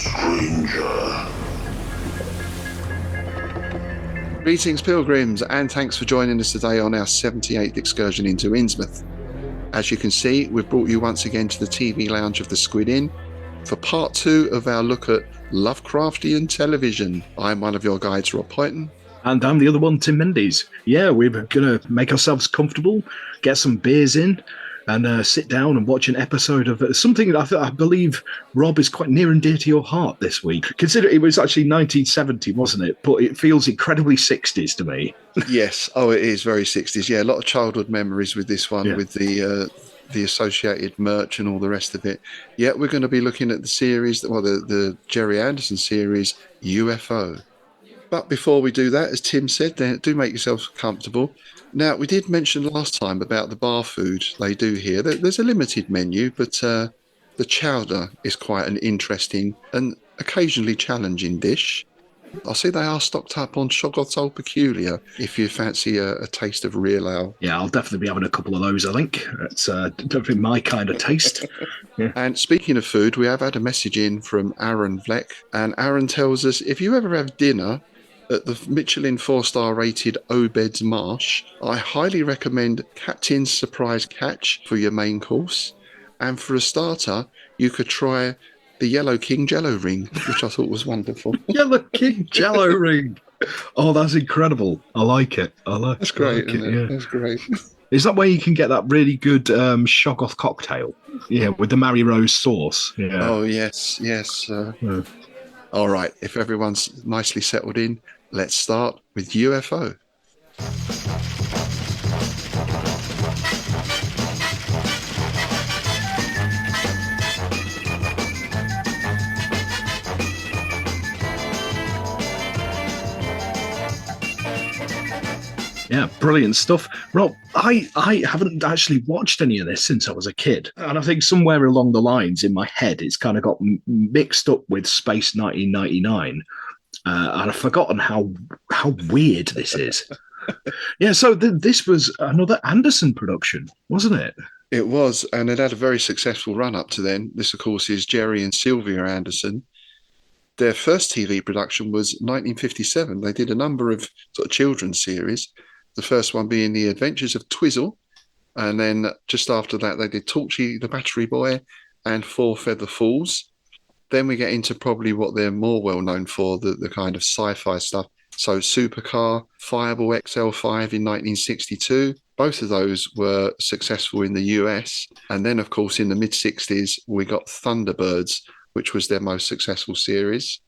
stranger. Greetings, pilgrims, and thanks for joining us today on our 78th excursion into Innsmouth. As you can see, we've brought you once again to the TV lounge of the Squid Inn for part 2 of our look at Lovecraftian television. I'm one of your guides, Rob Poyton. And I'm the other one, Tim Mendes. Yeah, we're going to make ourselves comfortable, get some beers in, and sit down and watch an episode of something that I believe, Rob, is quite near and dear to your heart this week. Consider it was actually 1970, wasn't it? But it feels incredibly 60s to me. Yes. Oh, it is very 60s. Yeah, a lot of childhood memories with this one, with the associated merch and all the rest of it. Yeah, we're going to be looking at the series, the Gerry Anderson series, UFO. But before we do that, as Tim said, do make yourselves comfortable. Now, we did mention last time about the bar food they do here. There's a limited menu, but the chowder is quite an interesting and occasionally challenging dish. I see they are stocked up on Shoggoth's Old Peculiar if you fancy a taste of real ale. Yeah, I'll definitely be having a couple of those, I think. It's definitely my kind of taste. Yeah. And speaking of food, we have had a message in from Aaron Vleck, and Aaron tells us, if you ever have dinner at the Michelin 4-star rated Obed's Marsh, I highly recommend Captain's Surprise Catch for your main course. And for a starter, you could try the Yellow King Jello Ring, which I thought was wonderful. Yellow King Jello Ring. Oh, that's incredible. I like it. That's great, like isn't it? Yeah. That's great. Is that where you can get that really good Shoggoth cocktail? Yeah, with the Mary Rose sauce. Yeah. Oh, yes. Yeah. All right, if everyone's nicely settled in, let's start with UFO. Yeah, brilliant stuff. Rob, I haven't actually watched any of this since I was a kid. And I think somewhere along the lines in my head, it's kind of got mixed up with Space 1999. And I've forgotten how weird this is. Yeah, so this was another Anderson production, wasn't it? It was, and it had a very successful run up to then. This, of course, is Gerry and Sylvia Anderson. Their first TV production was 1957. They did a number of sort of children's series. The first one being The Adventures of Twizzle. And then just after that, they did Torchy the Battery Boy and Four Feather Falls. Then we get into probably what they're more well known for, the kind of sci-fi stuff. So Supercar, Fireball XL5 in 1962. Both of those were successful in the US. And then, of course, in the mid-60s, we got Thunderbirds, which was their most successful series.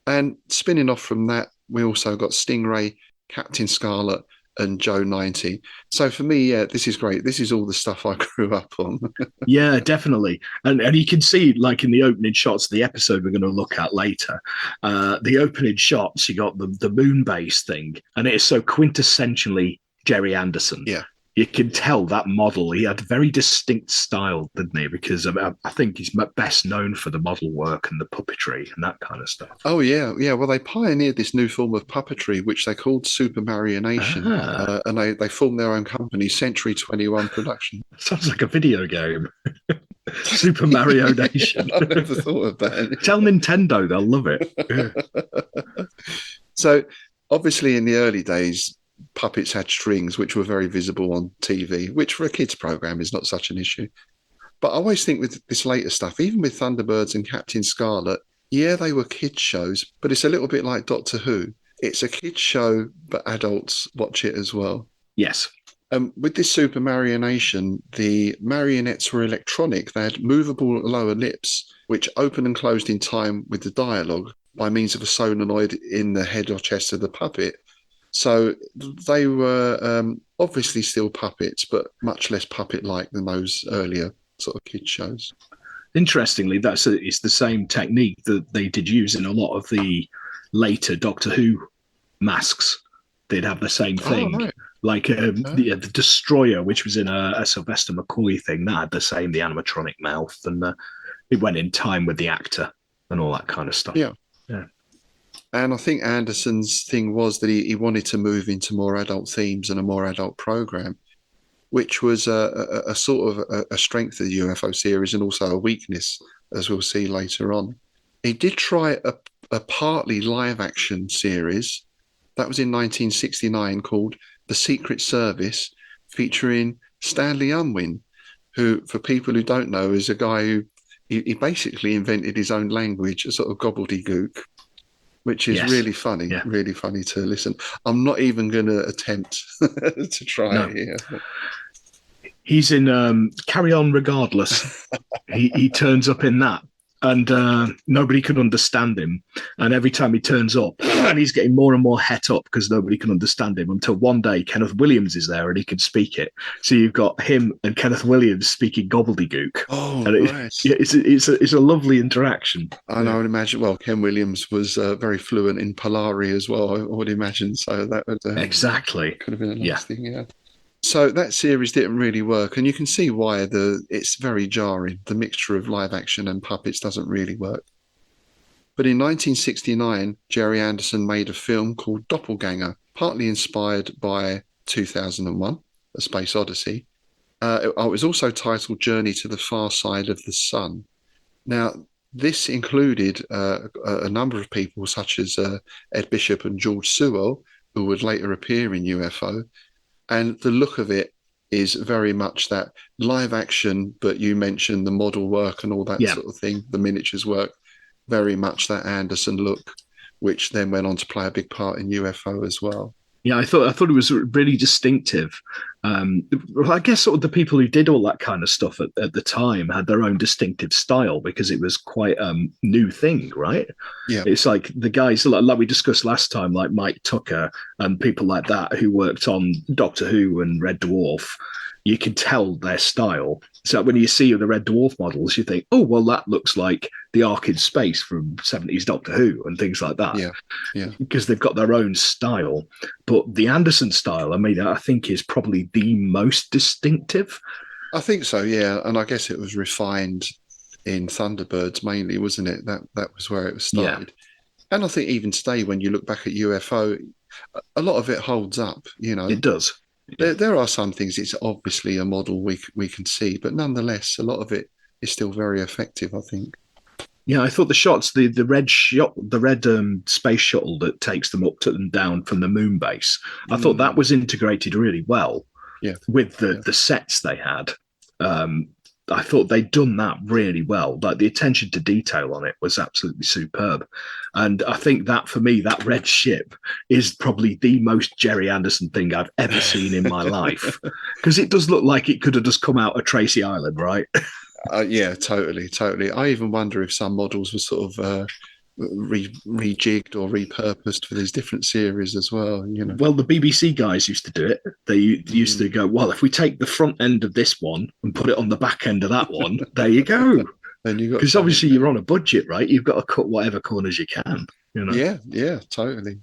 And spinning off from that, we also got Stingray, Captain Scarlet, and Joe 90. So for me, yeah, this is great. This is all the stuff I grew up on. Yeah, definitely. And you can see, like in the opening shots of the episode we're going to look at later, the opening shots, you got the moon base thing, and it is so quintessentially Gerry Anderson. Yeah. You can tell that model, he had a very distinct style, didn't he? Because I think he's best known for the model work and the puppetry and that kind of stuff. Oh, yeah. Yeah, well, they pioneered this new form of puppetry, which they called supermarionation. And they formed their own company, Century 21 Production. Sounds like a video game. Super Mario Nation. I never thought of that. Tell Nintendo, they'll love it. Yeah. So, obviously, in the early days, puppets had strings, which were very visible on TV, which for a kids' program is not such an issue. But I always think with this later stuff, even with Thunderbirds and Captain Scarlet, yeah, they were kids' shows, but it's a little bit like Doctor Who. It's a kids' show, but adults watch it as well. Yes. With this supermarionation, the marionettes were electronic. They had movable lower lips, which opened and closed in time with the dialogue by means of a solenoid in the head or chest of the puppet. So they were obviously still puppets, but much less puppet-like than those earlier sort of kids' shows. Interestingly, it's the same technique that they did use in a lot of the later Doctor Who masks. They'd have the same thing. Oh, right. Like the Destroyer, which was in a Sylvester McCoy thing, that had the same, the animatronic mouth, and it went in time with the actor and all that kind of stuff. Yeah. Yeah. And I think Anderson's thing was that he wanted to move into more adult themes and a more adult program, which was a sort of a strength of the UFO series and also a weakness, as we'll see later on. He did try a partly live action series that was in 1969 called The Secret Service, featuring Stanley Unwin, who, for people who don't know, is a guy who he basically invented his own language, a sort of gobbledygook, which is really funny to listen. I'm not even going to attempt to try it here. He's in Carry On Regardless. he turns up in that, and nobody can understand him. And every time he turns up, and he's getting more and more het up because nobody can understand him, until one day Kenneth Williams is there and he can speak it. So you've got him and Kenneth Williams speaking gobbledygook. Oh, nice. It's a lovely interaction. And I would imagine, well, Ken Williams was very fluent in Polari as well, I would imagine. So that would exactly could have been a nice thing, yeah. So that series didn't really work, and you can see why. It's very jarring. The mixture of live action and puppets doesn't really work. But in 1969, Gerry Anderson made a film called Doppelganger, partly inspired by 2001, A Space Odyssey. It was also titled Journey to the Far Side of the Sun. Now, this included a number of people such as Ed Bishop and George Sewell, who would later appear in UFO. And the look of it is very much that live action, but you mentioned the model work and all that sort of thing, the miniatures work, very much that Anderson look, which then went on to play a big part in UFO as well. Yeah, I thought it was really distinctive. I guess sort of the people who did all that kind of stuff at the time had their own distinctive style because it was quite a new thing, right? Yeah. It's like the guys, like we discussed last time, like Mike Tucker and people like that who worked on Doctor Who and Red Dwarf, you can tell their style. So when you see the Red Dwarf models, you think, oh, well, that looks like the Ark in Space from 70s Doctor Who and things like that. Yeah. Because they've got their own style. But the Anderson style, I think is probably the most distinctive. I think so, yeah. And I guess it was refined in Thunderbirds mainly, wasn't it? That was where it was started. Yeah. And I think even today, when you look back at UFO, a lot of it holds up, you know. It does. There are some things, it's obviously a model we can see, but nonetheless, a lot of it is still very effective, I think. Yeah, I thought the shots, the red space shuttle that takes them up and down from the moon base, I thought that was integrated really well with the sets they had. I thought they'd done that really well. Like the attention to detail on it was absolutely superb. And I think that for me, that red ship is probably the most Gerry Anderson thing I've ever seen in my life. Because it does look like it could have just come out of Tracy Island, right? Yeah, totally. I even wonder if some models were sort of rejigged or repurposed for these different series as well, you know. Well, the BBC guys used to do it. They used to go, well, if we take the front end of this one and put it on the back end of that one, there you go. Then you got, because obviously you're on a budget, right? You've got to cut whatever corners you can, you know. Yeah, totally.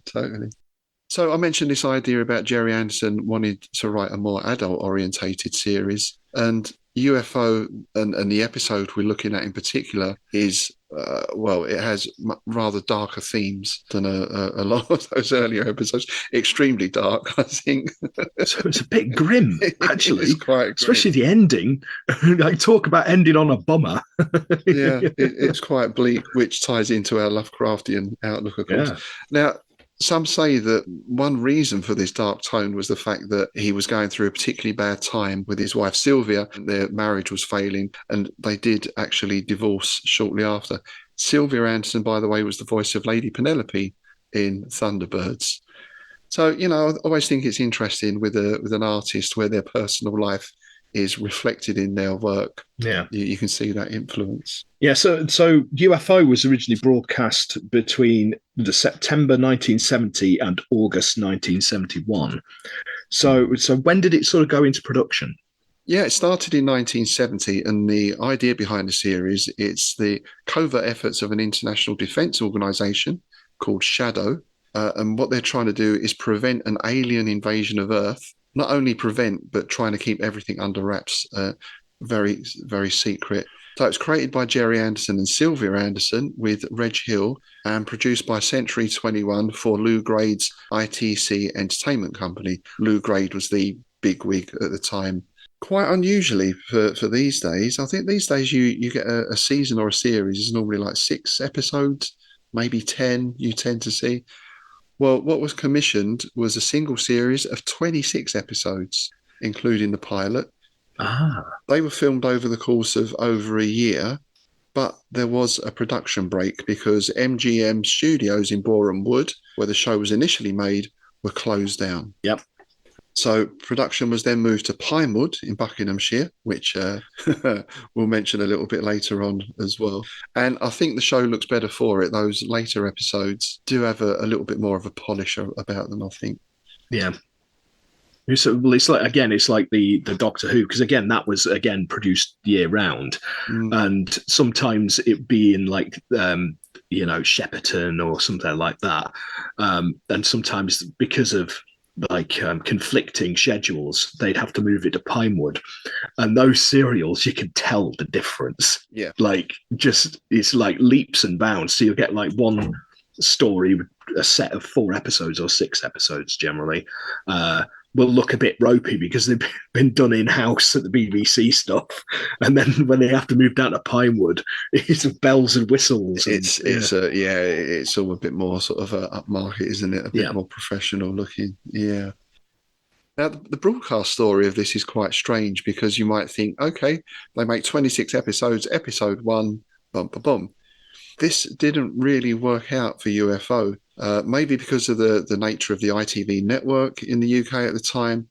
So I mentioned this idea about Gerry Anderson wanted to write a more adult orientated series, and UFO and the episode we're looking at in particular is it has rather darker themes than a lot of those earlier episodes. Extremely dark, I think. So it's a bit grim, actually. It's quite grim. Especially the ending. Like, talk about ending on a bummer. Yeah, it's quite bleak, which ties into our Lovecraftian outlook, of course. Yeah. Now, some say that one reason for this dark tone was the fact that he was going through a particularly bad time with his wife Sylvia. Their marriage was failing, and they did actually divorce shortly after. Sylvia Anderson, by the way, was the voice of Lady Penelope in Thunderbirds. So, you know, I always think it's interesting with an artist where their personal life is reflected in their work. Yeah, you can see that influence. Yeah, so UFO was originally broadcast between the September 1970 and August 1971. So when did it sort of go into production? Yeah, it started in 1970, and the idea behind the series, it's the covert efforts of an international defense organization called Shadow, and what they're trying to do is prevent an alien invasion of Earth. Not only prevent, but trying to keep everything under wraps, very, very secret. So it's created by Gerry Anderson and Sylvia Anderson with Reg Hill, and produced by Century 21 for Lou Grade's ITC Entertainment Company. Lou Grade was the bigwig at the time. quite unusually for these days. I think these days you get a season or a series is normally like 6 episodes, maybe 10. You tend to see. Well, what was commissioned was a single series of 26 episodes, including the pilot. They were filmed over the course of over a year, but there was a production break because MGM Studios in Boreham Wood, where the show was initially made, were closed down. Yep. So production was then moved to Pinewood in Buckinghamshire, which we'll mention a little bit later on as well. And I think the show looks better for it. Those later episodes do have a little bit more of a polish about them, I think. Yeah. So, well, it's like the Doctor Who, because again, that was produced year round, and sometimes it be in like Shepperton or something like that, and sometimes because of conflicting schedules, they'd have to move it to Pinewood, and those serials, you can tell the difference. Yeah, it's like leaps and bounds. So you'll get like one story, a set of 4 episodes or 6 episodes generally, will look a bit ropey because they've been done in-house at the BBC stuff, and then when they have to move down to Pinewood, it's bells and whistles. It's all a bit more sort of upmarket, isn't it? A bit more professional looking. Yeah. Now, the broadcast story of this is quite strange because you might think, okay, they make 26 episodes, episode 1, bum, bum, bum. This didn't really work out for UFO, maybe because of the nature of the ITV network in the UK at the time,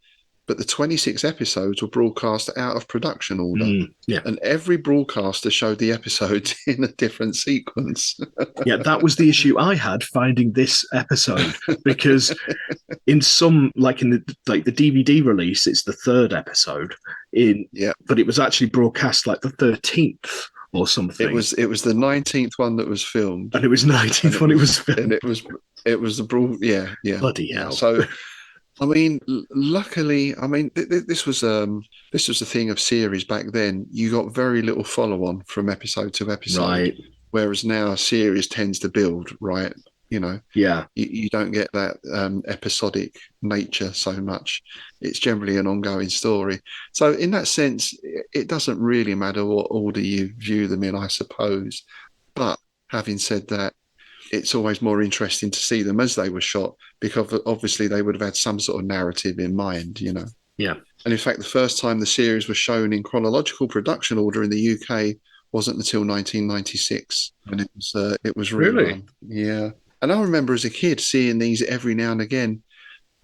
but the 26 episodes were broadcast out of production order. And every broadcaster showed the episodes in a different sequence. Yeah, that was the issue I had finding this episode, because in some, like in the DVD release, it's the 3rd episode, but it was actually broadcast like the 13th. Or something. It was the 19th one that was filmed, and it was 19th one it was filmed, and it was the broad. Yeah. Bloody hell! So, I mean, luckily, this was the thing of series back then. You got very little follow on from episode to episode, right? Whereas now a series tends to build, right? You don't get that episodic nature so much. It's generally an ongoing story. So in that sense, it doesn't really matter what order you view them in, I suppose. But having said that, it's always more interesting to see them as they were shot, because obviously they would have had some sort of narrative in mind, Yeah. And in fact, the first time the series was shown in chronological production order in the UK wasn't until 1996 when it was rerun. Really? Yeah. And I remember as a kid seeing these every now and again.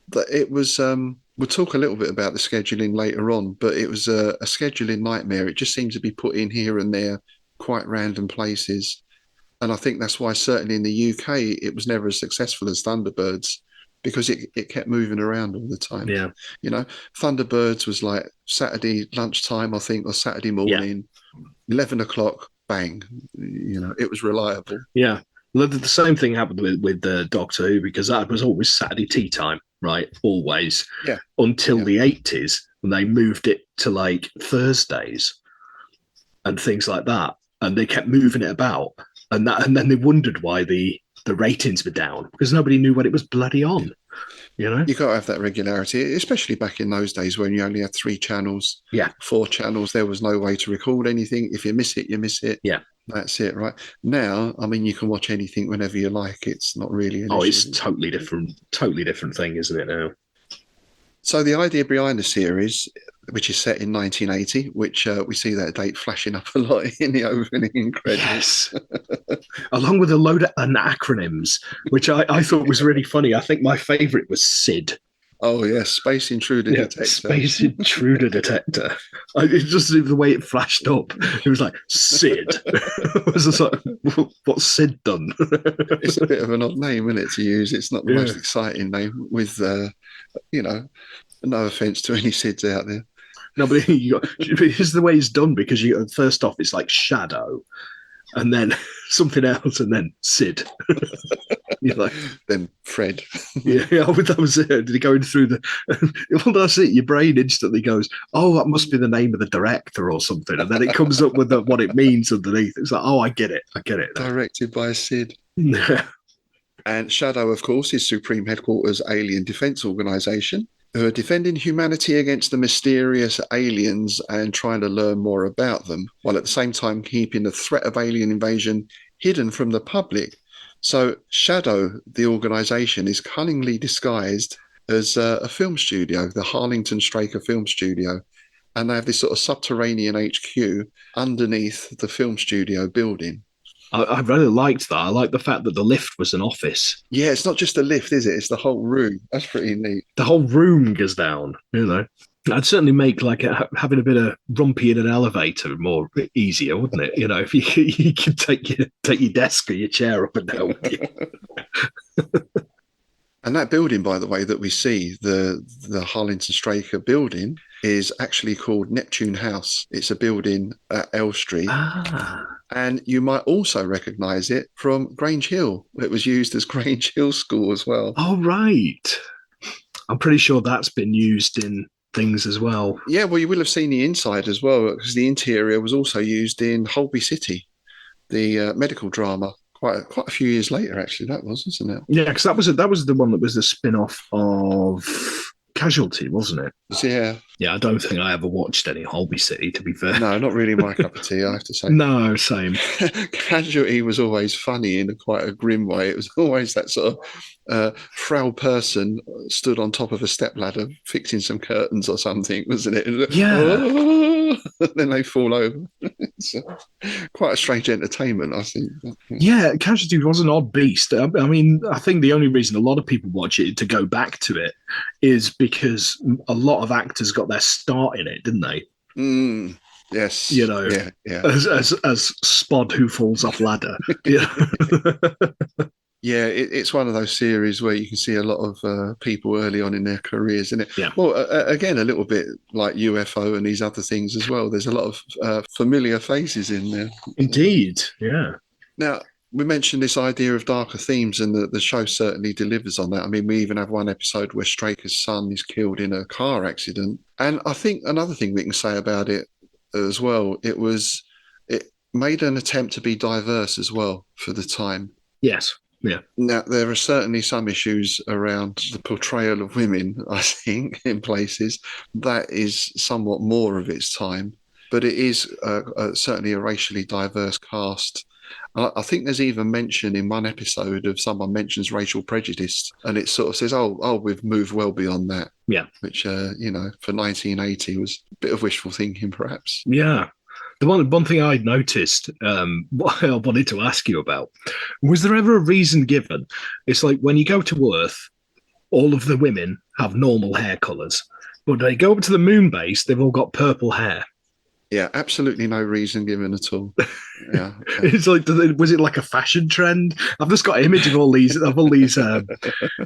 But it was, we'll talk a little bit about the scheduling later on, but it was a scheduling nightmare. It just seemed to be put in here and there, quite random places. And I think that's why certainly in the UK, it was never as successful as Thunderbirds, because it kept moving around all the time. Yeah. Thunderbirds was like Saturday lunchtime, I think, or Saturday morning, 11 o'clock, bang. It was reliable. Yeah. The same thing happened with Doctor Who, because that was always Saturday tea time, right? Always. Yeah. Until the 80s, when they moved it to like Thursdays and things like that. And they kept moving it about. And then they wondered why the ratings were down, because nobody knew what it was bloody on. You got to have that regularity, especially back in those days when you only had 3 channels, 4 channels. There was no way to record anything. If you miss it, you miss it. Yeah. That's it, right? Now, you can watch anything whenever you like. It's not really an issue. It's totally different thing, isn't it now? So the idea behind the series, which is set in 1980, which we see that date flashing up a lot in the opening credits. Yes. Along with a load of acronyms, which I thought was really funny. I think my favourite was SID. Oh, yeah, Space Intruder Detector. Space Intruder Detector. It just the way it flashed up. It was like, SID. It was just like, what's SID done? It's a bit of an odd name, isn't it, to use? It's not the most exciting name with, no offence to any SIDs out there. No, but here's the way it's done, because first off, it's like Shadow, and then something else, and then Sid. You're like, then Fred. That was it. Did he going through well, that's it. Your brain instantly goes, oh, that must be the name of the director or something, and then it comes up with what it means underneath. It's like, oh, I get it. Directed by Sid. Yeah. And Shadow, of course, is Supreme Headquarters Alien Defense Organization. who are defending humanity against the mysterious aliens and trying to learn more about them, while at the same time keeping the threat of alien invasion hidden from the public. So Shadow, the organisation, is cunningly disguised as a film studio, the Harlington Straker Film Studio. And they have this sort of subterranean HQ underneath the film studio building. I really liked that. I like the fact that the lift was an office. Yeah, it's not just a lift, is it? It's the whole room. That's pretty neat. The whole room goes down, you know. I'd certainly make like having a bit of rumpy in an elevator more easier, wouldn't it? You know, if you could take your desk or your chair up and down with you. And that building, by the way, that we see, the Harlington Straker building, is actually called Neptune House. It's a building at L Street. And you might also recognise it from Grange Hill. It was used as Grange Hill School as well. Oh, right. I'm pretty sure that's been used in things as well. Yeah, well, you will have seen the inside as well, because the interior was also used in Holby City, the medical drama. Quite a few years later, actually, that was, wasn't it? Yeah, because that was the one that was the spin-off of Casualty, wasn't it? Yeah. Yeah, I don't think I ever watched any Holby City, to be fair. No, not really my cup of tea, I have to say. No, same. Casualty was always funny in quite a grim way. It was always that sort of frail person stood on top of a stepladder fixing some curtains or something, wasn't it? Yeah. Oh! Then they fall over. It's quite a strange entertainment, I think. Yeah, Casualty was an odd beast. I mean, I think the only reason a lot of people watch it to go back to it is because a lot of actors got their start in it, didn't they? Yes. You know, yeah. As Spod who falls off ladder. Yeah, it's one of those series where you can see a lot of people early on in their careers, isn't it? Yeah. Well, again, a little bit like UFO and these other things as well. There's a lot of familiar faces in there. Indeed, yeah. Now, we mentioned this idea of darker themes, and the show certainly delivers on that. I mean, we even have one episode where Straker's son is killed in a car accident. And I think another thing we can say about it as well, it made an attempt to be diverse as well for the time. Yes. Yeah. Now, there are certainly some issues around the portrayal of women, I think, in places. That is somewhat more of its time. But it is certainly a racially diverse cast. I think there's even mention in one episode of someone mentions racial prejudice, and it sort of says, oh, we've moved well beyond that. Yeah. Which, for 1980 was a bit of wishful thinking, perhaps. Yeah. The one thing I noticed, what I wanted to ask you about, was there ever a reason given? It's like when you go to Earth, all of the women have normal hair colours, but they go up to the moon base, they've all got purple hair. Yeah, absolutely no reason given at all. Yeah, it's like, was it like a fashion trend? I've just got an image of all these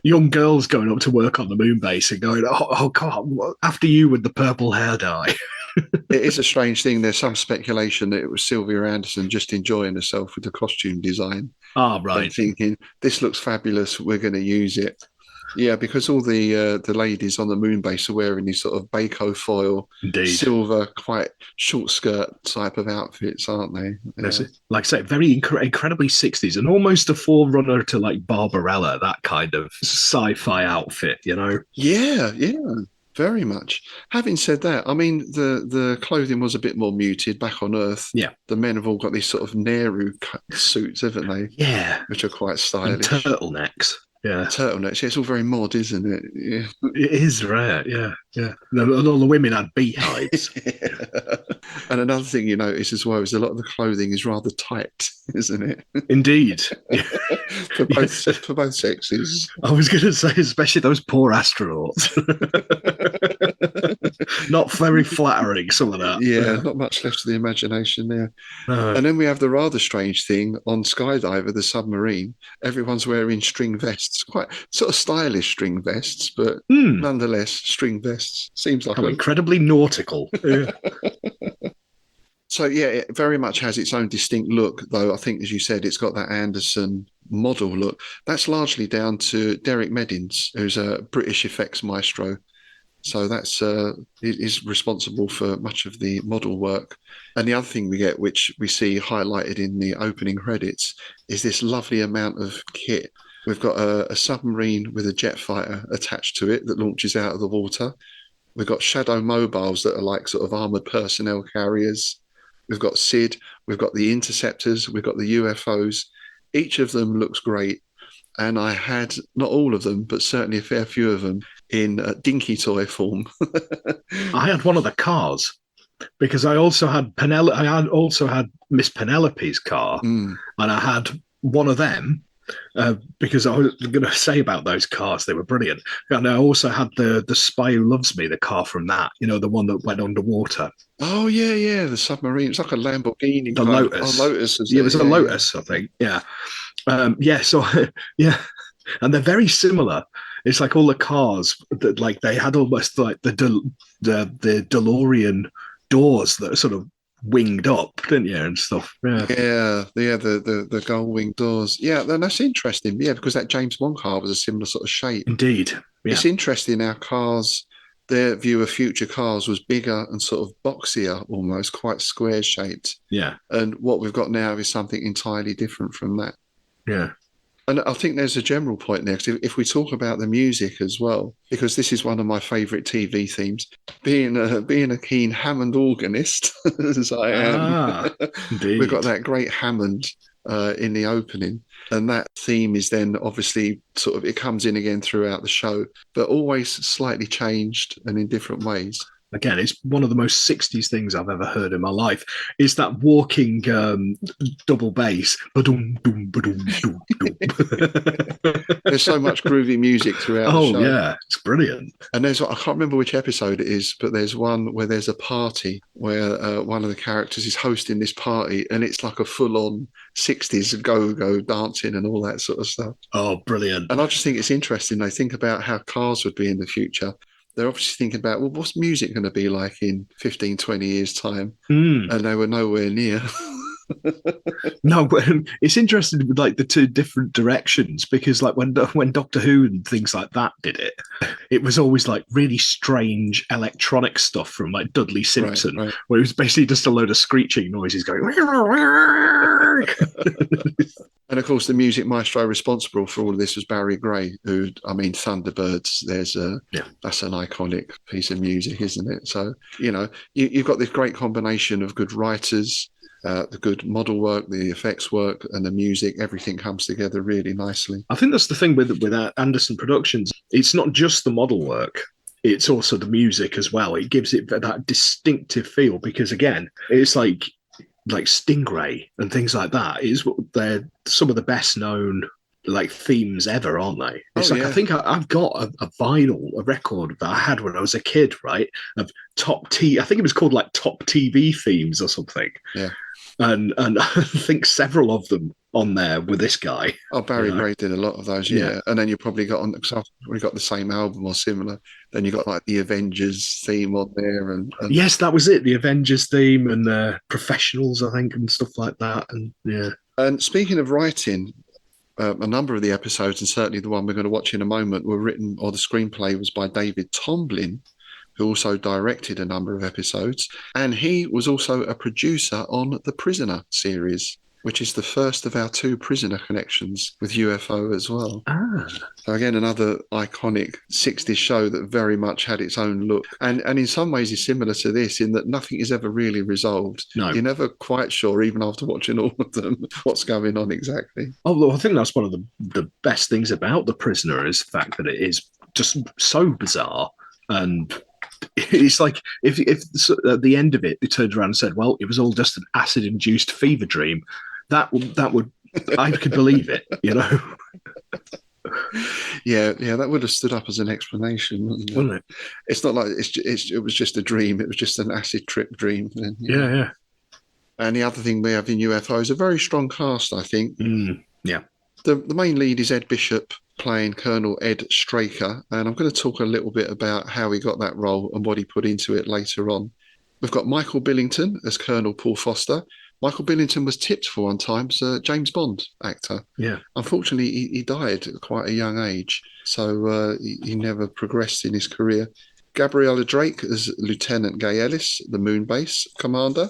young girls going up to work on the moon base and going, "Oh God, after you with the purple hair dye." It is a strange thing. There's some speculation that it was Sylvia Anderson just enjoying herself with the costume design. Ah, right. And thinking, this looks fabulous, we're going to use it. Yeah, because all the ladies on the moon base are wearing these sort of Baco foil, Indeed. Silver, quite short skirt type of outfits, aren't they? Yeah. Like I say, very incredibly 60s and almost a forerunner to like Barbarella, that kind of sci-fi outfit, you know? Yeah. Very much. Having said that, I mean, the clothing was a bit more muted back on Earth. Yeah. The men have all got these sort of Nehru suits, haven't they? Yeah. Which are quite stylish. And turtlenecks. Yeah. Turtlenecks. Yeah, it's all very mod, isn't it? Yeah. It is rare. Yeah. And all the women had beehives. Yeah. And another thing you notice as well is a lot of the clothing is rather tight, isn't it? Indeed. for both sexes. I was going to say, especially those poor astronauts. Not very flattering, some of that. Yeah, not much left to the imagination there. No. And then we have the rather strange thing on Skydiver, the submarine. Everyone's wearing string vests, quite sort of stylish string vests, but nonetheless, string vests. Seems like incredibly nautical. Yeah. So, yeah, it very much has its own distinct look, though I think, as you said, it's got that Anderson model look. That's largely down to Derek Meddings, who's a British effects maestro. So that's is responsible for much of the model work. And the other thing we get, which we see highlighted in the opening credits, is this lovely amount of kit. We've got a submarine with a jet fighter attached to it that launches out of the water. We've got shadow mobiles that are like sort of armored personnel carriers. We've got SID. We've got the interceptors. We've got the UFOs. Each of them looks great. And I had, not all of them, but certainly a fair few of them in dinky toy form. I had one of the cars because I also had Penelope. I also had Miss Penelope's car, and I had one of them because I was going to say about those cars, they were brilliant. And I also had the Spy Who Loves Me, the car from that, the one that went underwater. Oh yeah, the submarine. It's like a Lamborghini. The Lotus. Lotus. Yeah, it was a Lotus, I think. Yeah. So yeah, and they're very similar. It's like all the cars that like they had almost like the DeLorean doors that are sort of winged up, didn't you, and stuff. The gull wing doors. Yeah, then that's interesting. Yeah, because that James Bond car was a similar sort of shape. Indeed. Yeah. It's interesting how cars, their view of future cars was bigger and sort of boxier, almost quite square shaped. Yeah. And what we've got now is something entirely different from that. Yeah. And I think there's a general point there, because if we talk about the music as well, because this is one of my favourite TV themes, being a keen Hammond organist, as I am, we've got that great Hammond in the opening. And that theme is then obviously sort of, it comes in again throughout the show, but always slightly changed and in different ways. Again, it's one of the most 60s things I've ever heard in my life. Is that walking double bass. There's so much groovy music throughout the show. Oh, yeah. It's brilliant. And I can't remember which episode it is, but there's one where there's a party where one of the characters is hosting this party, and it's like a full-on 60s go-go dancing and all that sort of stuff. Oh, brilliant. And I just think it's interesting. They think about how cars would be in the future. They're obviously thinking about, well, what's music going to be like in 15, 20 years' time? And they were nowhere near. No, but it's interesting with like the two different directions, because like when Doctor Who and things like that did it, it was always like really strange electronic stuff from like Dudley Simpson, right. Where it was basically just a load of screeching noises going. And of course, the music maestro responsible for all of this was Barry Gray, who, I mean, Thunderbirds, that's an iconic piece of music, isn't it? So, you've got this great combination of good writers, the good model work, the effects work, and the music. Everything comes together really nicely. I think that's the thing with Anderson Productions. It's not just the model work. It's also the music as well. It gives it that distinctive feel, because, again, it's like Stingray and things like that. They're some of the best known like themes ever, aren't they? It's I think I've got a vinyl, a record that I had when I was a kid, right? Of I think it was called like Top TV themes or something. Yeah. And I think several of them on there with this guy. Oh, Barry Gray did a lot of those, yeah. And then you probably got we got the same album or similar. Then you got like the Avengers theme on there, and yes, that was it. The Avengers theme and Professionals, I think, and stuff like that. And yeah. And speaking of writing, a number of the episodes, and certainly the one we're going to watch in a moment, were written, or the screenplay was by David Tomblin, who also directed a number of episodes. And he was also a producer on the Prisoner series, which is the first of our two Prisoner connections with UFO as well. So again, another iconic 60s show that very much had its own look. And in some ways is similar to this, in that nothing is ever really resolved. No. You're never quite sure, even after watching all of them, what's going on exactly. Although I think that's one of the best things about The Prisoner, is the fact that it is just so bizarre. And it's like if at the end of it, they turned around and said, well, it was all just an acid-induced fever dream, that would I could believe it, Yeah, that would have stood up as an explanation, wouldn't it? It's not like it was just a dream. It was just an acid trip dream. Then, yeah. And the other thing we have in UFO is a very strong cast, I think. Yeah. The main lead is Ed Bishop, playing Colonel Ed Straker, and I'm going to talk a little bit about how he got that role and what he put into it later on. We've got Michael Billington as Colonel Paul Foster. Michael Billington was tipped for one time as a James Bond actor. Yeah. Unfortunately, he died at quite a young age, so he never progressed in his career. Gabriella Drake as Lieutenant Gay Ellis, the Moon Base commander.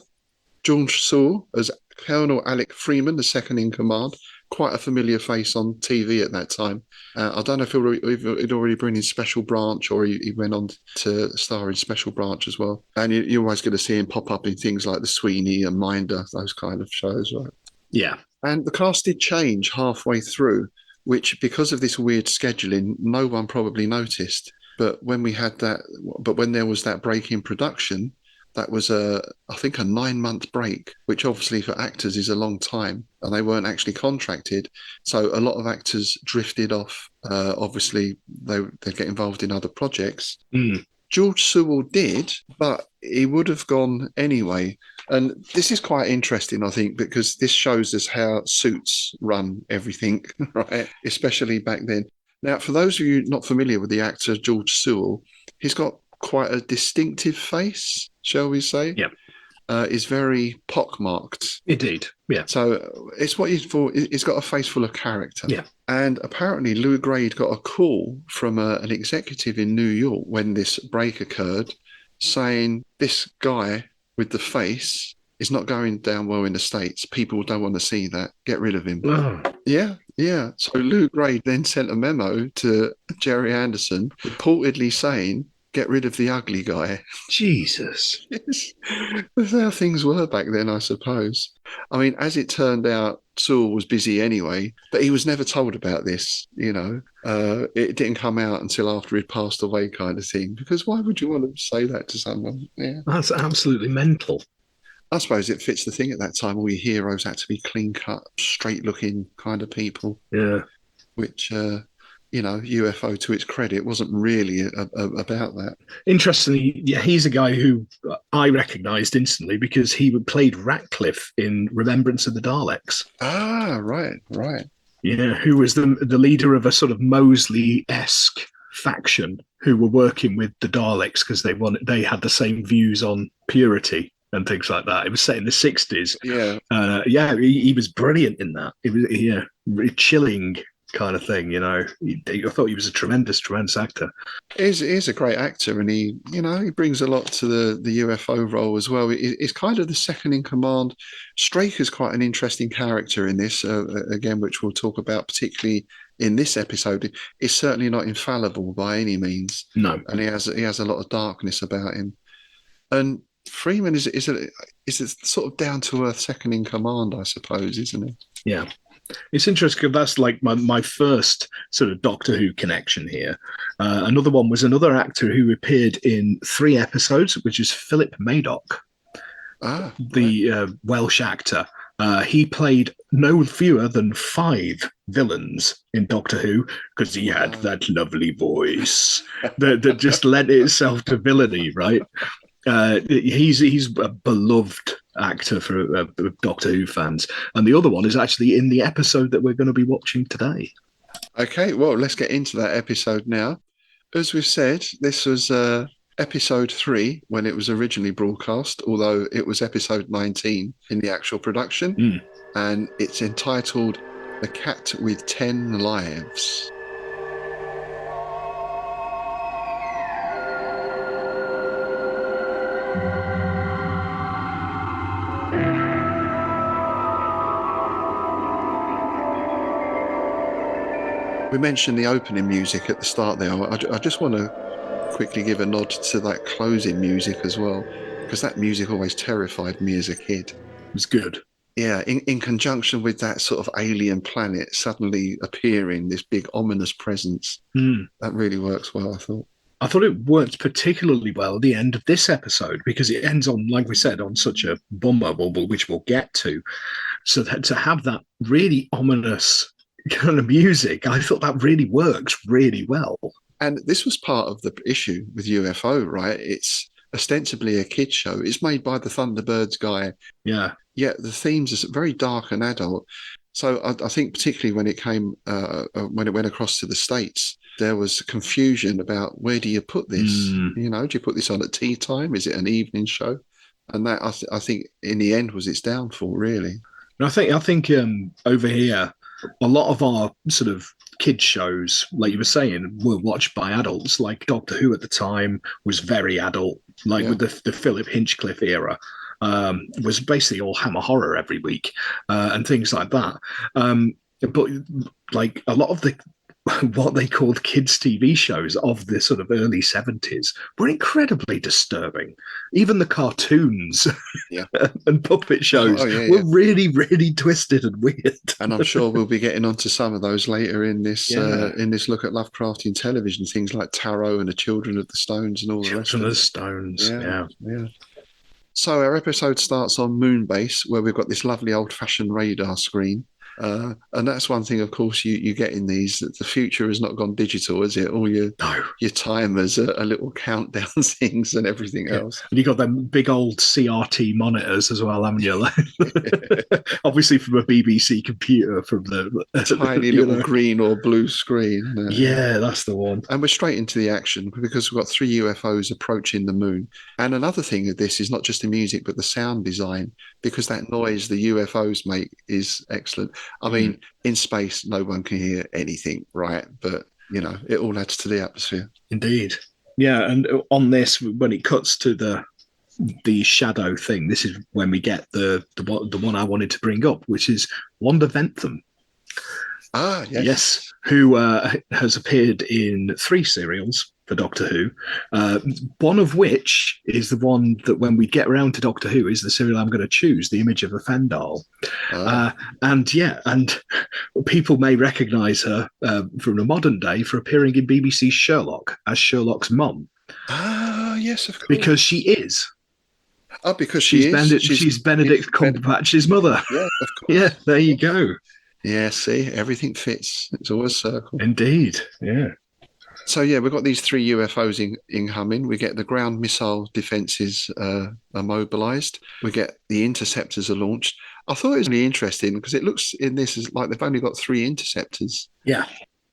George Sewell as Colonel Alec Freeman, the second in command. quite a familiar face on TV at that time. I don't know if he'd already been in Special Branch or he went on to star in Special Branch as well. And you're always going to see him pop up in things like The Sweeney and Minder, those kind of shows, right? Yeah. And the cast did change halfway through, which, because of this weird scheduling, no one probably noticed. But when there was that break in production, that was I think a 9-month break, which obviously for actors is a long time, and they weren't actually contracted. So a lot of actors drifted off. Obviously, they get involved in other projects. George Sewell did, but he would have gone anyway. And this is quite interesting, I think, because this shows us how suits run everything, right? Especially back then. Now, for those of you not familiar with the actor George Sewell, he's got quite a distinctive face, shall we say? Yeah. Is very pockmarked. Indeed, yeah. So it's what he's got a face full of character. Yeah. And apparently Lou Grade got a call from an executive in New York when this break occurred, saying this guy with the face is not going down well in the States. People don't want to see that. Get rid of him. Oh. Yeah. So Lou Grade then sent a memo to Gerry Anderson, reportedly saying, get rid of the ugly guy. Jesus. That's how things were back then, I suppose. I mean, as it turned out, Sewell was busy anyway, but he was never told about this, It didn't come out until after he'd passed away, kind of thing, because why would you want to say that to someone? Yeah. That's absolutely mental. I suppose it fits the thing at that time. All your heroes had to be clean-cut, straight-looking kind of people. Yeah. Which... UFO, to its credit, wasn't really about that. Interestingly, yeah, he's a guy who I recognised instantly because he played Ratcliffe in Remembrance of the Daleks. Ah, right. Yeah, who was the leader of a sort of Mosley-esque faction who were working with the Daleks because they had the same views on purity and things like that. It was set in the 60s. Yeah. He was brilliant in that. It was really chilling kind of thing, I thought he was a tremendous actor. He's a great actor, and he brings a lot to the UFO role as well. He's kind of the second in command. Straker's quite an interesting character in this, again, which we'll talk about particularly in this episode. He's certainly not infallible by any means. No, and he has a lot of darkness about him. And Freeman is a sort of down to earth second in command, I suppose, isn't he? Yeah. It's interesting because that's like my first sort of Doctor Who connection here. Another one was another actor who appeared in 3 episodes, which is Philip Madoc, the Welsh actor. He played no fewer than 5 villains in Doctor Who because he had that lovely voice that just lent itself to villainy, right? He's a beloved actor for Doctor Who fans, and the other one is actually in the episode that we're going to be watching today. Okay, well, let's get into that episode now. As we've said, this was episode 3 when it was originally broadcast, although it was episode 19 in the actual production, and it's entitled The Cat with 10 Lives. We mentioned the opening music at the start there. I just want to quickly give a nod to that closing music as well, because that music always terrified me as a kid. It was good. Yeah, in conjunction with that sort of alien planet suddenly appearing, this big ominous presence. That really works well, I thought. I thought it worked particularly well at the end of this episode because it ends on, like we said, on such a bummer, which we'll get to. So that to have that really ominous kind of music, I thought that really works really well. And this was part of the issue with UFO, right? It's ostensibly a kid's show. It's made by the Thunderbirds guy. Yeah. Yet the themes are very dark and adult. So I think particularly when it came, when it went across to the States, there was confusion about where do you put this? Do you put this on at tea time? Is it an evening show? And that I think in the end was its downfall, really. And I think over here, a lot of our sort of kids shows, like you were saying, were watched by adults. Like Doctor Who at the time was very adult, with the Philip Hinchcliffe era. Was basically all Hammer horror every week and things like that. But like a lot of the what they called kids' TV shows of the sort of early 70s were incredibly disturbing. Even the cartoons and puppet shows were really, really twisted and weird. And I'm sure we'll be getting onto some of those later in this look at Lovecraftian television, things like Tarot and the Children of the Stones and all the rest of it. Children of the Stones, yeah. So our episode starts on Moonbase, where we've got this lovely old-fashioned radar screen. And that's one thing, of course, you get in these. That the future has not gone digital, is it? All your timers are little countdown things and everything else. And you got them big old CRT monitors as well, haven't you? Obviously from a BBC computer, from the tiny little green or blue screen. Yeah, that's the one. And we're straight into the action because we've got 3 UFOs approaching the moon. And another thing of this is not just the music, but the sound design, because that noise the UFOs make is excellent. I mean, in space, no one can hear anything, right? But, you know, it all adds to the atmosphere. Indeed. Yeah, and on this, when it cuts to the shadow thing, this is when we get the one I wanted to bring up, which is Wanda Ventham. Ah, yes. Yes, who has appeared in 3 serials for Doctor Who, one of which is the one that when we get around to Doctor Who is the serial I'm going to choose, The Image of a Fendal. And people may recognise her from the modern day for appearing in BBC's Sherlock as Sherlock's mum. Ah, yes, of course. Because she is. Oh, because she's Benedict Cumberbatch's mother. Yeah, of course. Yeah, there you go. Yeah, see, everything fits. It's always circle. Indeed, yeah. So, yeah, we've got these 3 UFOs incoming. We get the ground missile defences are mobilised. We get the interceptors are launched. I thought it was really interesting because it looks in this as like they've only got 3 interceptors. Yeah.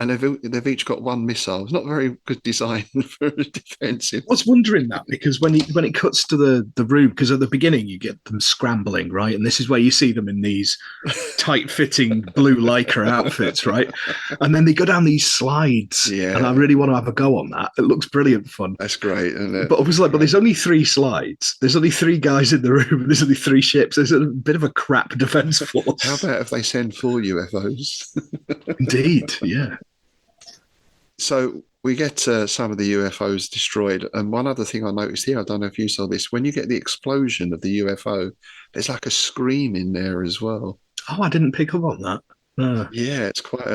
And they've each got 1 missile. It's not very good design for a defensive. I was wondering that because when it cuts to the room, because at the beginning you get them scrambling, right? And this is where you see them in these tight-fitting blue lycra outfits, right? And then they go down these slides. Yeah. And I really want to have a go on that. It looks brilliant fun. That's great, isn't it? But I was like, but there's only 3 slides. There's only 3 guys in the room. There's only 3 ships. There's a bit of a crap defence force. How about if they send 4 UFOs? Indeed, yeah. So we get some of the UFOs destroyed. And one other thing I noticed here, I don't know if you saw this, when you get the explosion of the UFO, there's like a scream in there as well. Oh, I didn't pick up on that. No. Yeah, it's quite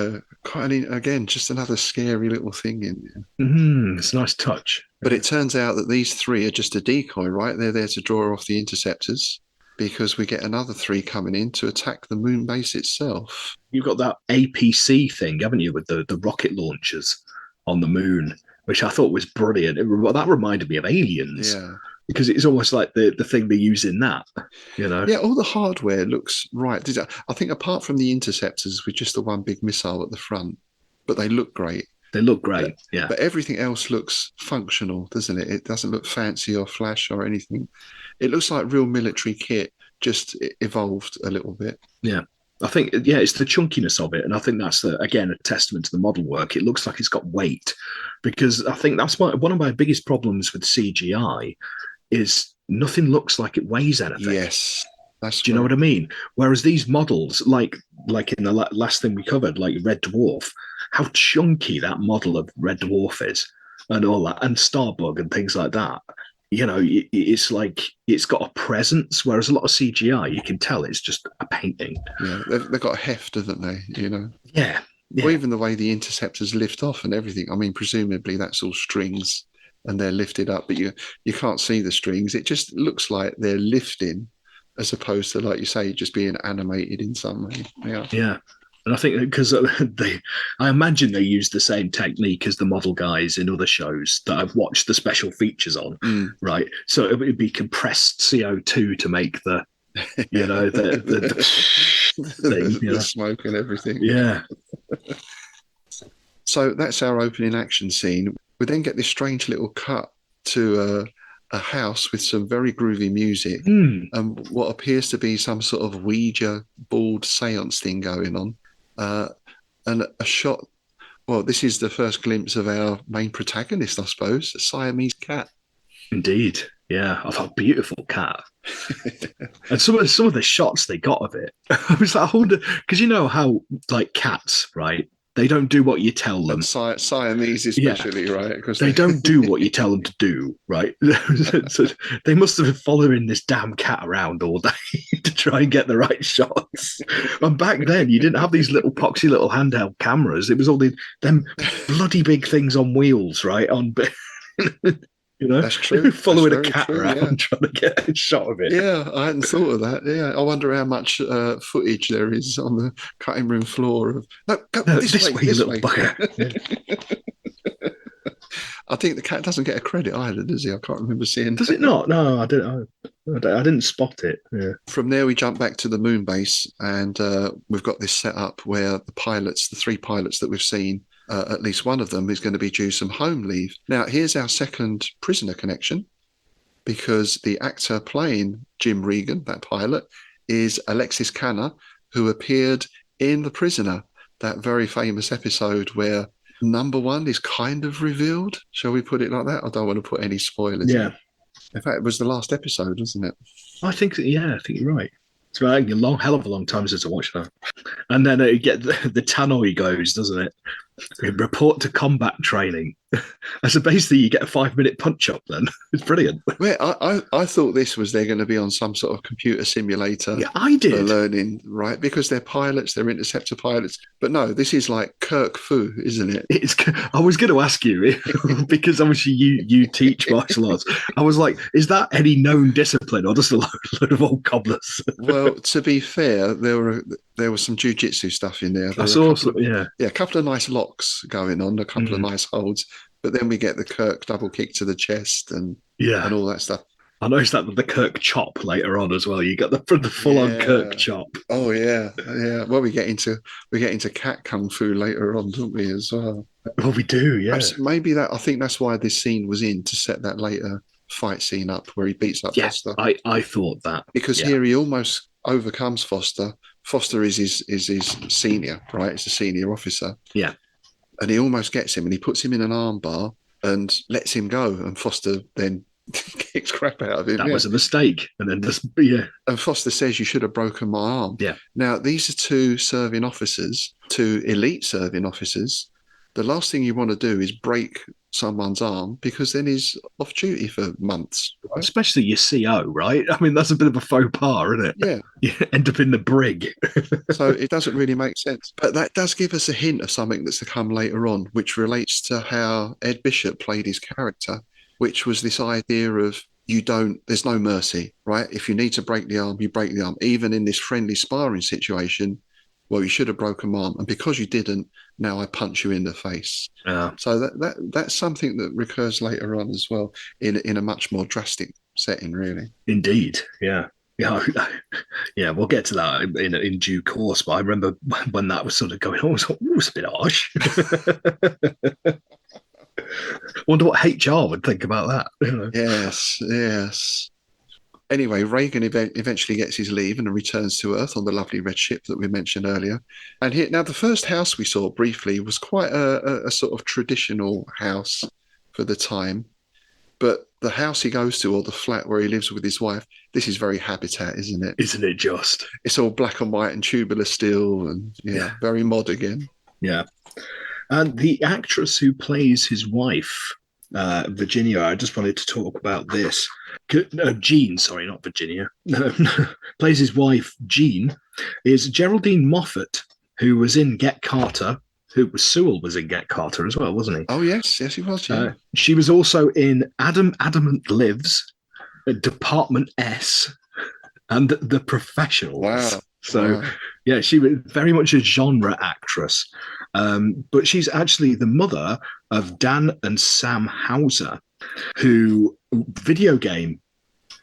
again, just another scary little thing in there. It's a nice touch. But it turns out that these 3 are just a decoy, right? They're there to draw off the interceptors because we get another 3 coming in to attack the moon base itself. You've got that APC thing, haven't you, with the rocket launchers on the moon, which I thought was brilliant. That reminded me of Aliens. Yeah. Because it's almost like the thing they use in that, you know? Yeah, all the hardware looks right. I think apart from the interceptors with just the 1 big missile at the front, but they look great. They look great, yeah. But everything else looks functional, doesn't it? It doesn't look fancy or flash or anything. It looks like real military kit, just evolved a little bit. Yeah. I think, it's the chunkiness of it. And I think that's, again, a testament to the model work. It looks like it's got weight because I think that's one of my biggest problems with CGI is nothing looks like it weighs anything. Yes. Do you know what I mean? Whereas these models, like in the last thing we covered, like Red Dwarf, how chunky that model of Red Dwarf is and all that, and Starbug and things like that. You know, it's like it's got a presence, whereas a lot of CGI, you can tell it's just a painting. Yeah, they've got a heft, haven't they? You know. Yeah. Or even the way the interceptors lift off and everything. I mean, presumably that's all strings and they're lifted up, but you can't see the strings. It just looks like they're lifting, as opposed to, like you say, just being animated in some way. Yeah. Yeah. And I think because I imagine they use the same technique as the model guys in other shows that I've watched the special features on, right? So it would be compressed CO2 to make the, you know, the thing, the smoke and everything. Yeah. So that's our opening action scene. We then get this strange little cut to a house with some very groovy music and what appears to be some sort of Ouija board seance thing going on. And a shot, well, this is the first glimpse of our main protagonist, I suppose, a Siamese cat. Indeed, Yeah, I thought beautiful cat. And some of the shots they got of it, I was like, I wonder, because you know how like cats, right? They don't do what you tell them. And Siamese especially, right? Because they don't do what you tell them to do, right? So they must have been following this damn cat around all day to try and get the right shots. And back then, you didn't have these little poxy little handheld cameras. It was all them bloody big things on wheels, right? That's true. Following That's a cat true, around yeah. trying to get a shot of it. Yeah, I hadn't thought of that. Yeah, I wonder how much footage there is on the cutting room floor of. No, go this way, you this little way. bugger. Yeah. I think the cat doesn't get a credit either, does he? I can't remember seeing. Does it not? No, I didn't spot it. Yeah. From there, we jump back to the moon base, and we've got this set up where the three pilots that we've seen, at least one of them is going to be due some home leave. Now, here's our second prisoner connection, because the actor playing Jim Regan, that pilot, is Alexis Canner, who appeared in The Prisoner, that very famous episode where number one is kind of revealed. Shall we put it like that? I don't want to put any spoilers. Yeah. In fact, it was the last episode, wasn't it? I think you're right. It's been a hell of a long time since I watched that. And then it get the tannoy goes, doesn't it? Report to combat training. So basically, you get a 5-minute punch up. Then it's brilliant. Well, I thought this was they're going to be on some sort of computer simulator. Yeah, I did. For learning, right? Because they're pilots, they're interceptor pilots. But no, this is like Kirk-fu, isn't it? I was going to ask you because obviously you teach martial arts. I was like, is that any known discipline or just a load of old cobblers? Well, to be fair, there was some jiu-jitsu stuff in there. That's awesome. Yeah, a couple of nice locks going on, a couple of nice holds. But then we get the Kirk double kick to the chest and all that stuff. I noticed that with the Kirk chop later on as well. You got the full on Kirk chop. Oh yeah. Well, we get into cat kung fu later on, don't we? As well. Well, we do. Yeah. Perhaps maybe I think that's why this scene was in, to set that later fight scene up where he beats up Foster. I thought that because here he almost overcomes Foster. Foster is his senior, right? It's a senior officer. Yeah. And he almost gets him, and he puts him in an armbar and lets him go. And Foster then kicks crap out of him. That was a mistake. And then And Foster says, "You should have broken my arm." Yeah. Now, these are two elite serving officers. The last thing you want to do is break someone's arm, because then he's off duty for months. Right? Especially your CO, right? I mean, that's a bit of a faux pas, isn't it? Yeah. You end up in the brig. So it doesn't really make sense. But that does give us a hint of something that's to come later on, which relates to how Ed Bishop played his character, which was this idea of there's no mercy, right? If you need to break the arm, you break the arm. Even in this friendly sparring situation, well, you should have broken my arm, and because you didn't, now I punch you in the face. Yeah. So that's something that recurs later on as well, in a much more drastic setting, really. Indeed, yeah. Yeah, we'll get to that in due course. But I remember when that was sort of going on, it was a bit harsh. Wonder what HR would think about that. You know? Yes. Anyway, Reagan eventually gets his leave and returns to Earth on the lovely red ship that we mentioned earlier. And here, now, the first house we saw briefly was quite a sort of traditional house for the time. But the house he goes to, or the flat where he lives with his wife, this is very Habitat, isn't it? Isn't it just? It's all black and white and tubular steel, and very mod again. Yeah. And the actress who plays his wife, Virginia, I just wanted to talk about this. Jean, sorry, not Virginia. Plays his wife, Jean, is Geraldine Moffat, who was in Get Carter. Sewell was in Get Carter as well, wasn't he? Oh, yes, he was, yeah. She was also in Adamant Lives, Department S, and The Professionals. Wow. So, yeah, she was very much a genre actress. But she's actually the mother of Dan and Sam Hauser, who video game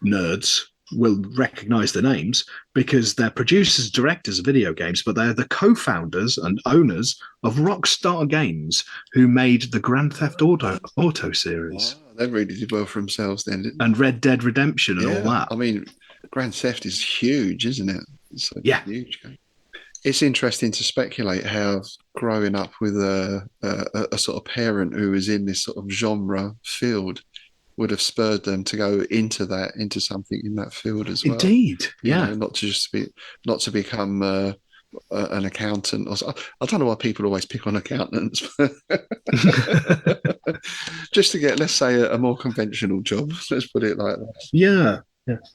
nerds will recognize the names because they're producers, directors of video games, but they're the co-founders and owners of Rockstar Games, who made the Grand Theft Auto series. Wow, they really did well for themselves then, didn't they? And Red Dead Redemption and all that. I mean, Grand Theft is huge, isn't it? It's a huge game. It's interesting to speculate how growing up with a sort of parent who was in this sort of genre field, would have spurred them to go into something in that field as well. Indeed, yeah. Not to become an accountant. I don't know why people always pick on accountants. Just to get, let's say, a more conventional job. Let's put it like that. Yeah.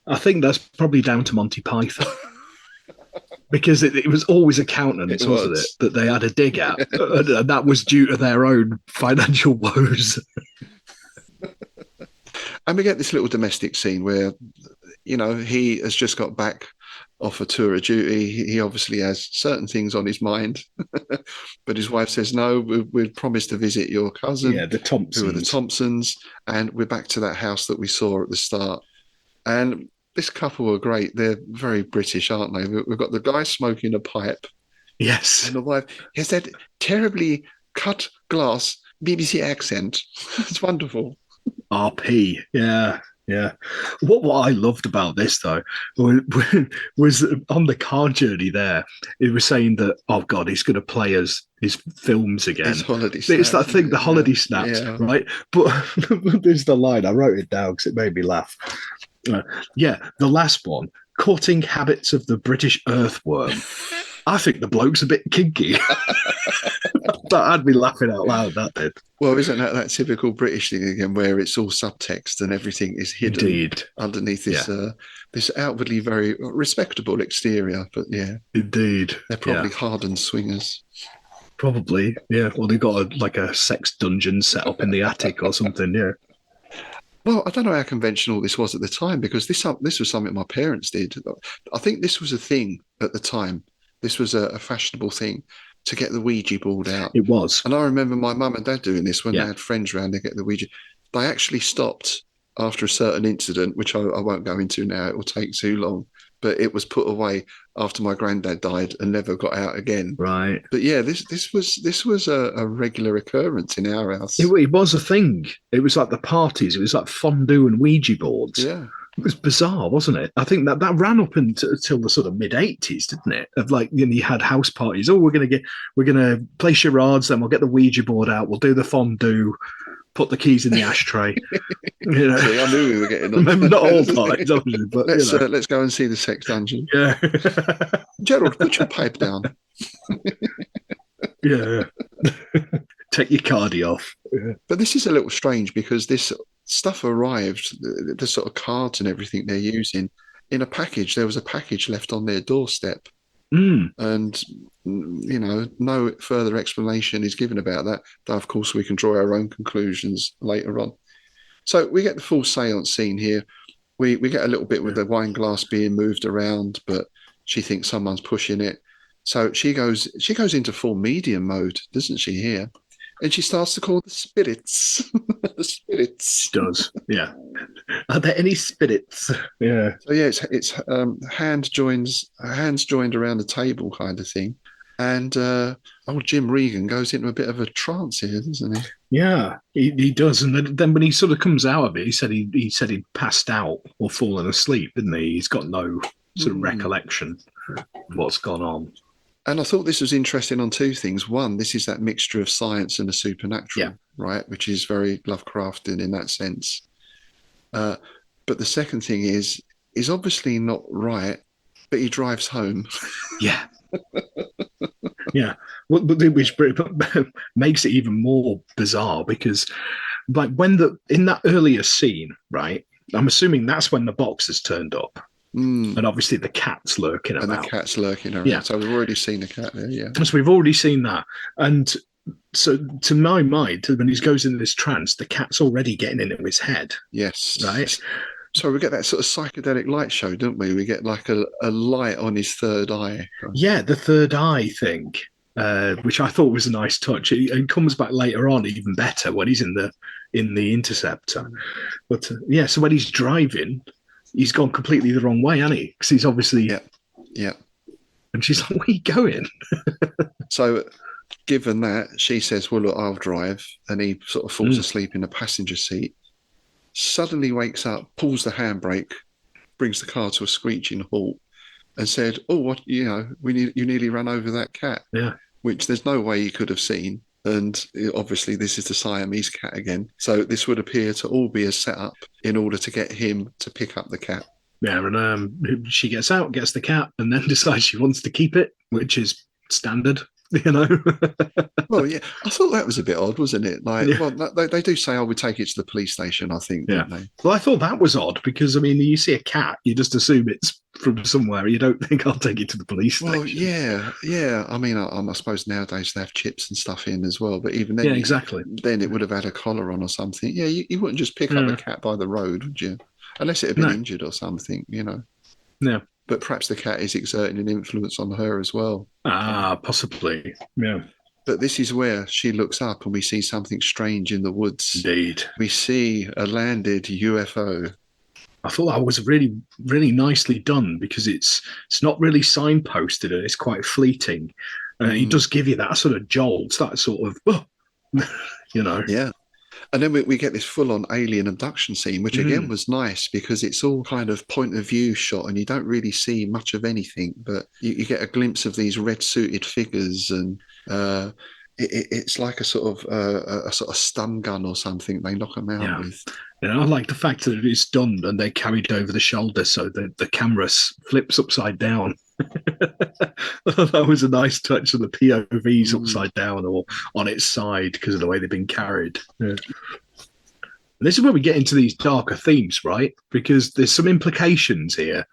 I think that's probably down to Monty Python. Because it was always accountants, wasn't it? That they had a dig at. And that was due to their own financial woes. And we get this little domestic scene where, he has just got back off a tour of duty. He obviously has certain things on his mind. But his wife says, no, we've promised to visit your cousin. Yeah, the Thompsons. Who are the Thompsons. And we're back to that house that we saw at the start. And this couple are great. They're very British, aren't they? We've got the guy smoking a pipe. Yes. And the wife has that terribly cut glass BBC accent. It's wonderful. RP, yeah. What I loved about this, though, was on the car journey there, it was saying that, oh, God, he's going to play us his films again. His holiday snaps. It's that thing, the holiday snaps, right? But there's the line. I wrote it down because it made me laugh. The last one, cutting habits of the British earthworm. I think the bloke's a bit kinky. That had me laughing out loud, that did. Well, isn't that typical British thing again, where it's all subtext and everything is hidden underneath this this outwardly very respectable exterior? But indeed, they're probably hardened swingers. Probably, yeah. Well, they've got a sex dungeon set up in the attic or something, yeah. Well, I don't know how conventional this was at the time, because this was something my parents did. I think this was a thing at the time. This was a fashionable thing to get the Ouija board out. It was. And I remember my mum and dad doing this when they had friends around to get the Ouija. They actually stopped after a certain incident, which I won't go into now. It will take too long. But it was put away after my granddad died and never got out again. Right. But yeah, this was a regular occurrence in our house. It was a thing. It was like the parties. It was like fondue and Ouija boards. Yeah. It was bizarre, wasn't it? I think that ran up until the sort of mid-80s, didn't it? Of like, you had house parties. Oh, we're gonna play charades, then we'll get the Ouija board out, we'll do the fondue, put the keys in the ashtray. See, I knew we were getting on. Not all parties, obviously, but let's go and see the sex dungeon. Yeah. Gerald, put your pipe down. Yeah. Take your cardi off. Yeah. But this is a little strange, because this stuff arrived, the sort of cards and everything they're using, in a package. There was a package left on their doorstep. And, no further explanation is given about that. Though, of course, we can draw our own conclusions later on. So we get the full seance scene here. We get a little bit with the wine glass being moved around, but she thinks someone's pushing it. So she goes into full medium mode, doesn't she, here? And she starts to call the spirits. The spirits. She does, yeah. Are there any spirits? Yeah. So yeah, it's hands joined around the table kind of thing. And old Jim Regan goes into a bit of a trance here, doesn't he? Yeah, he does. And then when he sort of comes out of it, he said he'd passed out or fallen asleep, didn't he? He's got no sort of recollection of what's gone on. And I thought this was interesting on two things. One, this is that mixture of science and the supernatural, right? Which is very Lovecraftian in that sense. But the second thing is obviously not right, but he drives home. Yeah. Yeah. Which makes it even more bizarre, because like in that earlier scene, right? I'm assuming that's when the box has turned up. And obviously the cat's lurking about. And the cat's lurking around. Yeah. So we've already seen the cat there, yeah. So we've already seen that. And so to my mind, when he goes into this trance, the cat's already getting into his head. Yes. Right? So we get that sort of psychedelic light show, don't we? We get like a light on his third eye. Yeah, the third eye thing, which I thought was a nice touch. It comes back later on even better when he's in the Interceptor. But so when he's driving, he's gone completely the wrong way, hasn't he? Because he's obviously... Yeah. And she's like, where are you going? So given that, she says, well, look, I'll drive. And he sort of falls asleep in the passenger seat, suddenly wakes up, pulls the handbrake, brings the car to a screeching halt, and said, oh, what, you nearly ran over that cat. Yeah. Which there's no way he could have seen. And obviously, this is the Siamese cat again. So this would appear to all be a setup in order to get him to pick up the cat. Yeah, and she gets out, gets the cat, and then decides she wants to keep it, which is standard, you know. Well, yeah, I thought that was a bit odd, wasn't it? Like, Yeah. well, they do say, "Oh, we take it to the police station." I think, don't they? Well, I thought that was odd because I mean, you see a cat, you just assume it's from somewhere. You don't think I'll take it to the police station. Well, yeah. I mean, I suppose nowadays they have chips and stuff in as well. But even then, yeah, exactly. Then it would have had a collar on or something. Yeah, you wouldn't just pick up a cat by the road, would you? Unless it had been injured or something, you know. Yeah. But perhaps the cat is exerting an influence on her as well. Possibly. Yeah. But this is where she looks up and we see something strange in the woods. Indeed. We see a landed UFO. I thought that was really, really nicely done because it's not really signposted and it's quite fleeting. It does give you that sort of jolt, that sort of, you know. Yeah. And then we get this full-on alien abduction scene, which again was nice because it's all kind of point of view shot and you don't really see much of anything, but you get a glimpse of these red-suited figures and it's like a sort of stun gun or something. They knock them out with. You know, I like the fact that it's done and they carried over the shoulder so the camera flips upside down. That was a nice touch of the POVs upside down or on its side because of the way they've been carried. Yeah. This is where we get into these darker themes, right? Because there's some implications here.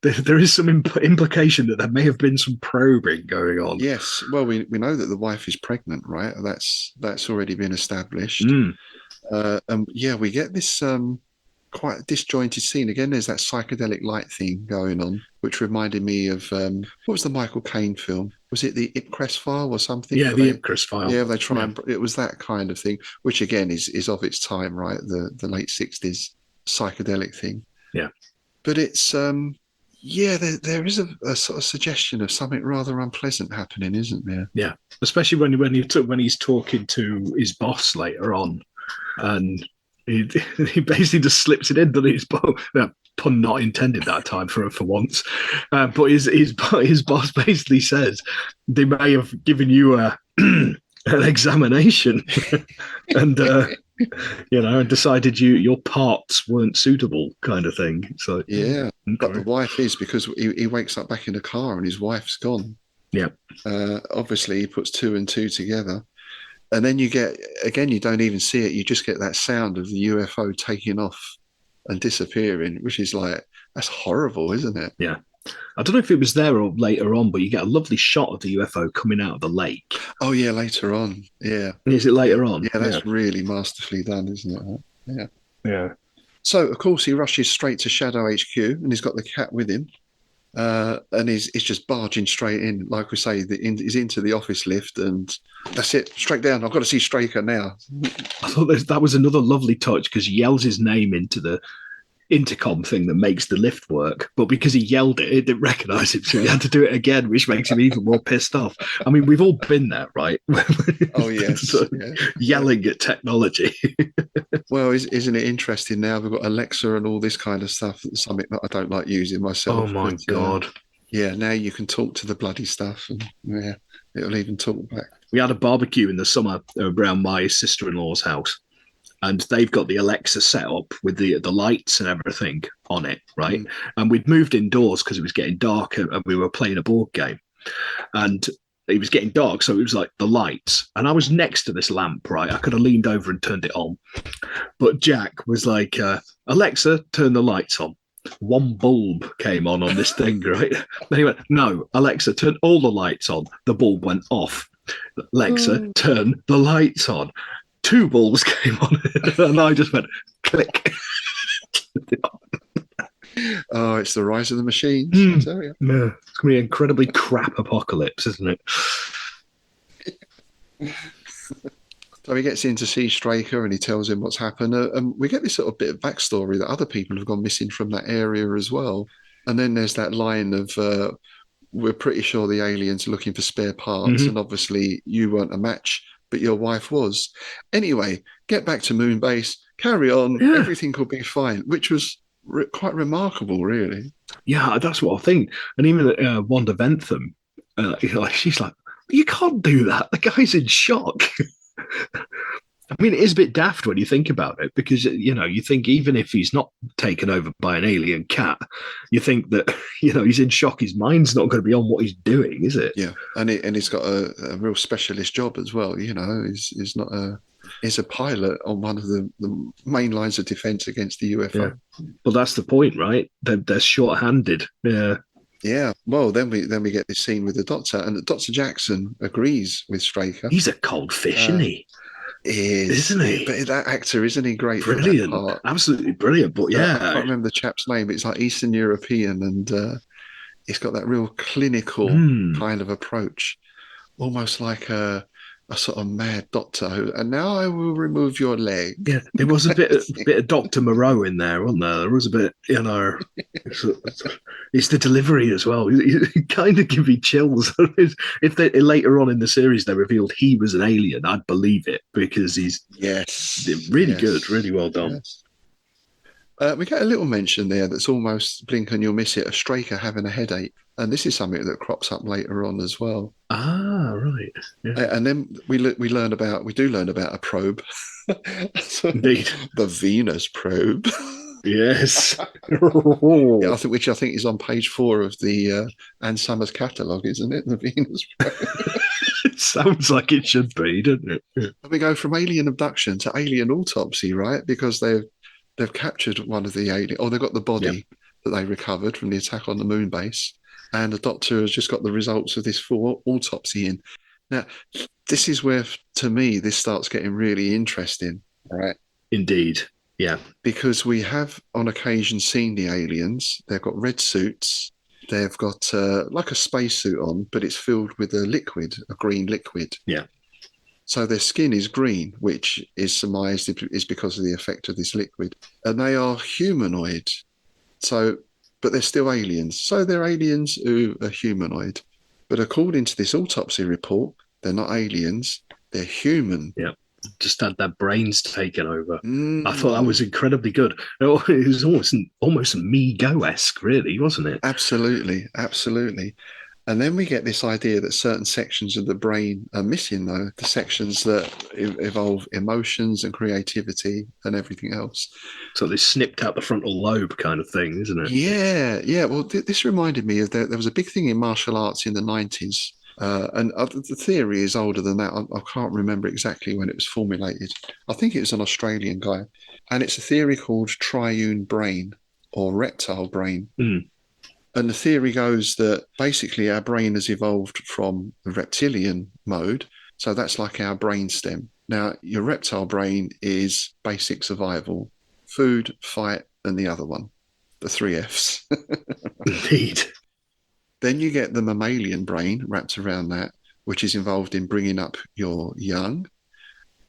There is some implication that there may have been some probing going on. Yes. Well, we know that the wife is pregnant, right? That's already been established. And yeah, we get this quite disjointed scene. Again, there's that psychedelic light thing going on, which reminded me of what was the Michael Caine film? Was it the Ipcress file or something? Yeah, the Ipcress file. Yeah, they try and it was that kind of thing, which again is of its time, right? The late 60s psychedelic thing. Yeah. But it's there is a sort of suggestion of something rather unpleasant happening, isn't there? Yeah, especially when he's talking to his boss later on, and he basically just slips it in, doesn't he? Pun not intended that time for once. But his boss basically says they may have given you an examination and and decided your parts weren't suitable, kind of thing. So yeah, but the wife is, because he wakes up back in the car and his wife's gone. Yeah. Obviously, he puts two and two together. And then you get, again, you don't even see it. You just get that sound of the UFO taking off and disappearing, which is like, that's horrible, isn't it? Yeah. I don't know if it was there or later on, but you get a lovely shot of the UFO coming out of the lake. Oh, yeah, later on. Yeah. Is it later on? Yeah, that's really masterfully done, isn't it? Yeah. Yeah. So, of course, he rushes straight to Shadow HQ and he's got the cat with him. And he's just barging straight in, like we say, he's into the office lift, and that's it, straight down. I've got to see Straker now. I thought that was another lovely touch because he yells his name into the intercom thing that makes the lift work, but because he yelled it didn't recognize him, so he had to do it again, which makes him even more pissed off. I mean, we've all been there, right? Oh yes. Yelling at technology. Well, isn't it interesting now we've got Alexa and all this kind of stuff, something that I don't like using myself. Oh my god. Yeah, now you can talk to the bloody stuff and yeah, it'll even talk back. We had a barbecue in the summer around my sister-in-law's house, and they've got the Alexa set up with the lights and everything on it, right? And we'd moved indoors because it was getting dark and we were playing a board game. And it was getting dark, so it was like the lights. And I was next to this lamp, right? I could have leaned over and turned it on. But Jack was like, Alexa, turn the lights on. One bulb came on this thing, right? Then he went, no, Alexa, turn all the lights on. The bulb went off. Alexa, turn the lights on. Two bulbs came on and I just went click. Oh, it's the rise of the machines. Yeah, it's going to be an incredibly crap apocalypse, isn't it? So he gets in to see Straker and he tells him what's happened. And we get this sort of bit of backstory that other people have gone missing from that area as well. And then there's that line of, we're pretty sure the aliens are looking for spare parts. And obviously you weren't a match, but your wife was. Anyway, get back to Moon Base, carry on, everything could be fine, which was quite remarkable, really. Yeah, that's what I think. And even Wanda Ventham, she's like, You can't do that. The guy's in shock. I mean, it is a bit daft when you think about it, because, you think even if he's not taken over by an alien cat, you think that, he's in shock. His mind's not going to be on what he's doing, is it? Yeah, and he's got a real specialist job as well. He's not he's a pilot on one of the main lines of defense against the UFO. Yeah. Well, that's the point, right? They're short-handed. Yeah. Yeah. Well, then we get this scene with the Doctor, and Dr. Jackson agrees with Straker. He's a cold fish, isn't he? Isn't he? But that actor, isn't he great? Brilliant, for that part? Absolutely brilliant. But yeah, I can't remember the chap's name. It's like Eastern European, and he's got that real clinical kind of approach, almost like a sort of mad doctor. And now I will remove your leg. Yeah, there was a bit of Dr. Moreau in there, wasn't there? There was a bit, it's the delivery as well. It kind of give me chills. If later on in the series they revealed he was an alien, I'd believe it, because he's really good, really well done. Yes. We get a little mention there that's almost blink and you'll miss it, a Straker having a headache. And this is something that crops up later on as well. Ah, right. Yeah. And then we learn about a probe. Indeed. The Venus probe. Yes. Yeah, which I think is on page 4 of the Ann Summers catalogue, isn't it? The Venus probe. It sounds like it should be, doesn't it? Yeah. And we go from alien abduction to alien autopsy, right? Because they've captured one of the alien, or they've got the body that they recovered from the attack on the moon base, and the Doctor has just got the results of this full autopsy in. Now, this is where, to me, this starts getting really interesting, right? Indeed, yeah. Because we have, on occasion, seen the aliens. They've got red suits. They've got like a spacesuit on, but it's filled with a green liquid. Yeah. So their skin is green, which is surmised is because of the effect of this liquid. And they are humanoid. But they're still aliens. So they're aliens who are humanoid. But according to this autopsy report, they're not aliens. They're human. Yeah. Just had their brains taken over. I thought that was incredibly good. It was almost Me-Go-esque, really, wasn't it? Absolutely. Absolutely. And then we get this idea that certain sections of the brain are missing, though, the sections that evolve emotions and creativity and everything else. So they snipped out the frontal lobe kind of thing, isn't it? Yeah, yeah. Well, this reminded me of there was a big thing in martial arts in the 90s. And the theory is older than that. I can't remember exactly when it was formulated. I think it was an Australian guy. And it's a theory called Triune Brain or reptile brain. Mm. And the theory goes that basically our brain has evolved from the reptilian mode. So that's like our brain stem. Now, your reptile brain is basic survival, food, fight, and the other one, the 3 Fs. Indeed. Then you get the mammalian brain wrapped around that, which is involved in bringing up your young.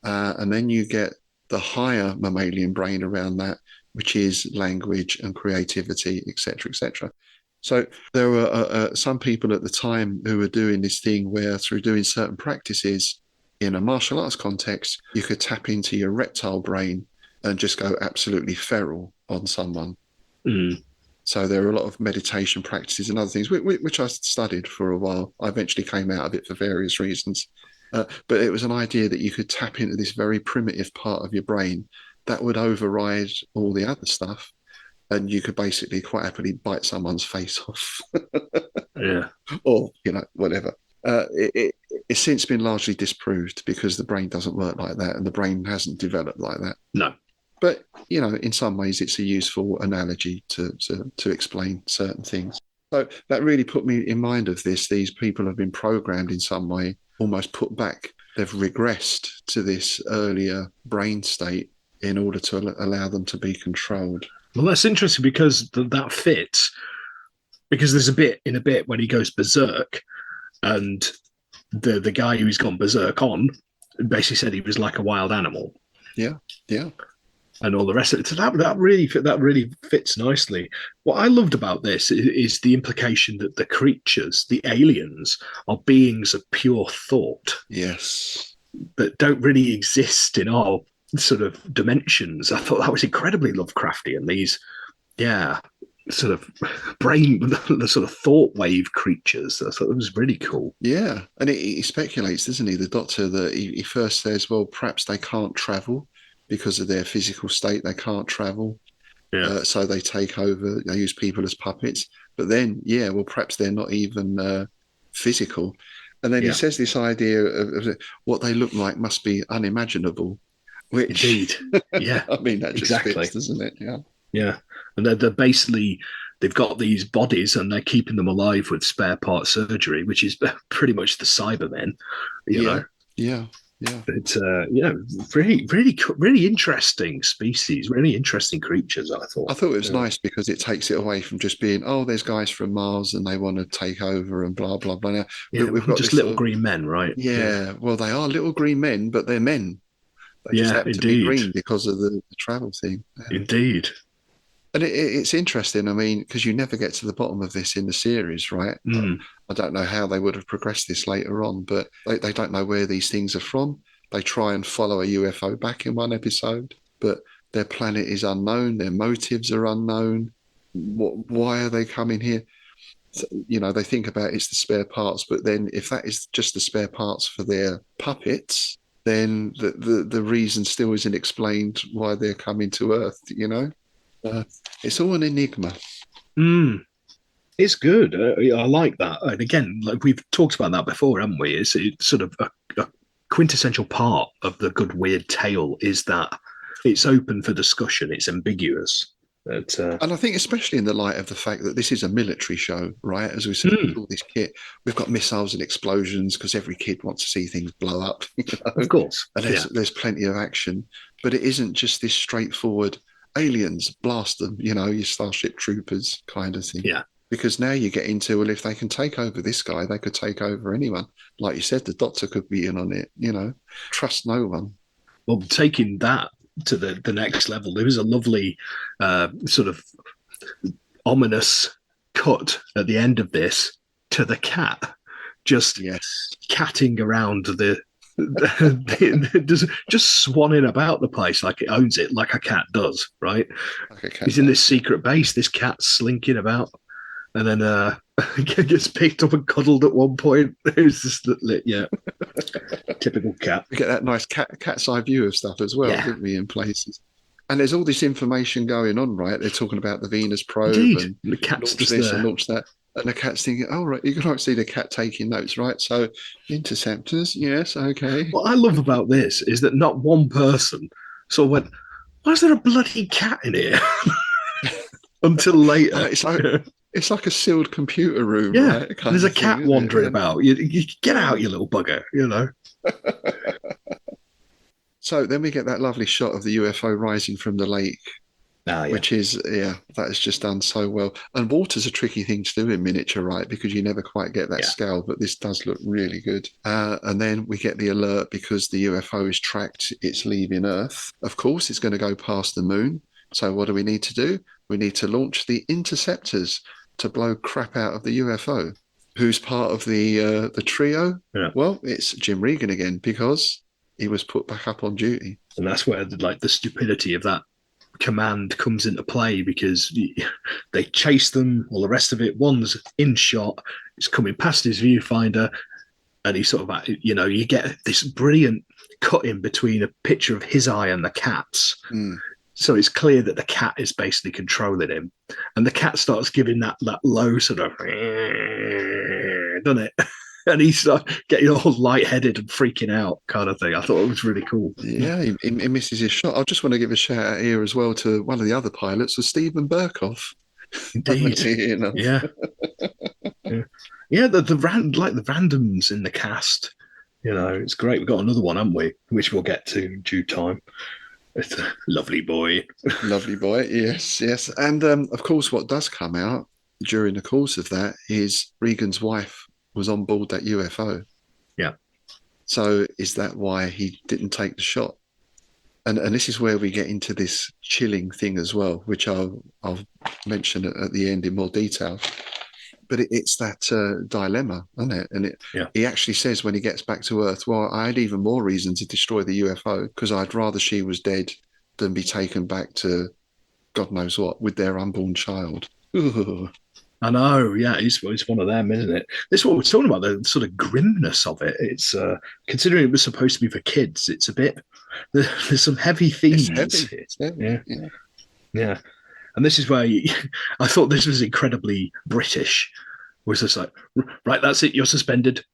And then you get the higher mammalian brain around that, which is language and creativity, etc., etc. So there were some people at the time who were doing this thing where through doing certain practices in a martial arts context, you could tap into your reptile brain and just go absolutely feral on someone. Mm. So there are a lot of meditation practices and other things, which I studied for a while. I eventually came out of it for various reasons. But it was an idea that you could tap into this very primitive part of your brain that would override all the other stuff. And you could basically quite happily bite someone's face off. Yeah. Or, whatever. It's since been largely disproved because the brain doesn't work like that and the brain hasn't developed like that. No. But, in some ways it's a useful analogy to explain certain things. So that really put me in mind of this. These people have been programmed in some way, almost put back. They've regressed to this earlier brain state in order to allow them to be controlled. Well, that's interesting because that fits. Because there's a bit when he goes berserk, and the guy who's gone berserk on basically said he was like a wild animal. Yeah, yeah. And all the rest of it. So that really fits nicely. What I loved about this is the implication that the creatures, the aliens, are beings of pure thought. Yes. That don't really exist in our sort of dimensions. I thought that was incredibly Lovecraftian. sort of brain, the sort of thought wave creatures. I thought it was really cool. Yeah, and he speculates, doesn't he, the Doctor, that he first says, well, perhaps they can't travel because of their physical state. They can't travel, Yeah, so they take over. They use people as puppets. But then, yeah, well, perhaps they're not even physical. And then he yeah, says this idea of what they look like must be unimaginable, which, indeed. Yeah, I mean, that just exactly. fits, doesn't it? Yeah. Yeah, and they're basically they've got these bodies and they're keeping them alive with spare part surgery, which is pretty much the Cybermen, you Yeah, know. yeah, yeah. But really interesting species, really interesting creatures. I I thought. thought it was Yeah. nice because it takes it away from just being, oh, there's guys from Mars and they want to take over and blah blah blah. Now Yeah, we've got just this little sort of, green men, right? Yeah, yeah. Well, they are little green men, but they're men. They just yeah, happen to be indeed, green because of the travel thing. Yeah. indeed. And it's interesting. I mean, because you never get to the bottom of this in the series, right? Mm. I don't know how they would have progressed this later on, but they don't know where these things are from. They try and follow a UFO back in one episode, but their planet is unknown. Their motives are unknown. Why are they coming here? So, they think about it's the spare parts, but then if that is just the spare parts for their puppets, then the reason still isn't explained why they're coming to Earth. It's all an enigma. Mm. It's good. I like that. And again, like we've talked about that before, haven't we? It's sort of a quintessential part of the good weird tale is that it's open for discussion. It's ambiguous. But, And I think, especially in the light of the fact that this is a military show, right? As we said, all this kit, we've got missiles and explosions because every kid wants to see things blow up, of course, and yeah, there's plenty of action, but it isn't just this straightforward aliens blast them, your Starship Troopers kind of thing. yeah. Because now you get into, well, if they can take over this guy, they could take over anyone. Like you said, the Doctor could be in on it. Trust no one. Well, taking that to the next level, there was a lovely sort of ominous cut at the end of this to the cat just catting around just swanning about the place like it owns it, like a cat does, right? Like he's in this secret base, this cat's slinking about, and then gets picked up and cuddled at one point. It's just yeah, typical cat. We get that nice cat's eye view of stuff as well, didn't we, in places? And there's all this information going on, right? They're talking about the Venus probe and the cat's launch this and launch that. And the cat's thinking, oh, right, you can see the cat taking notes, right? So interceptors, yes, okay. What I love about this is that not one person sort of went, why is there a bloody cat in here? Until later. It's like a sealed computer room, right? There's a cat wandering about. You get out, you little bugger, So then we get that lovely shot of the UFO rising from the lake, which is, that is just done so well. And water's a tricky thing to do in miniature, right? Because you never quite get that scale, but this does look really good. And then we get the alert because the UFO is tracked. It's leaving Earth. Of course, it's going to go past the moon. So what do we need to do? We need to launch the interceptors to blow crap out of the UFO. Who's part of the trio? Yeah. Well, it's Jim Regan again because he was put back up on duty. And that's where the stupidity of that command comes into play, because they chase them, all the rest of it. One's in shot, it's coming past his viewfinder, and he sort of, you get this brilliant cut in between a picture of his eye and the cat's. So it's clear that the cat is basically controlling him, and the cat starts giving that low sort of, doesn't it? And he's getting all lightheaded and freaking out, kind of thing. I thought it was really cool. Yeah, he misses his shot. I just want to give a shout out here as well to one of the other pilots, was Stephen Burkoff. Indeed, yeah. The randoms in the cast. It's great. We've got another one, haven't we? Which we'll get to in due time. It's a lovely boy. Lovely boy, yes. And of course, what does come out during the course of that is Regan's wife was on board that UFO. Yeah. So is that why he didn't take the shot? And this is where we get into this chilling thing as well, which I'll mention at the end in more detail. But it's that dilemma, isn't it? And he actually says when he gets back to Earth, well, I had even more reason to destroy the UFO because I'd rather she was dead than be taken back to God knows what with their unborn child. Ooh. I know, yeah, it's one of them, isn't it? This is what we're talking about, the sort of grimness of it. It's considering it was supposed to be for kids, it's a bit, there's some heavy themes. It's heavy. Yeah, Yeah. yeah. And this is where I thought this was incredibly British. Was just like, right, that's it, you're suspended.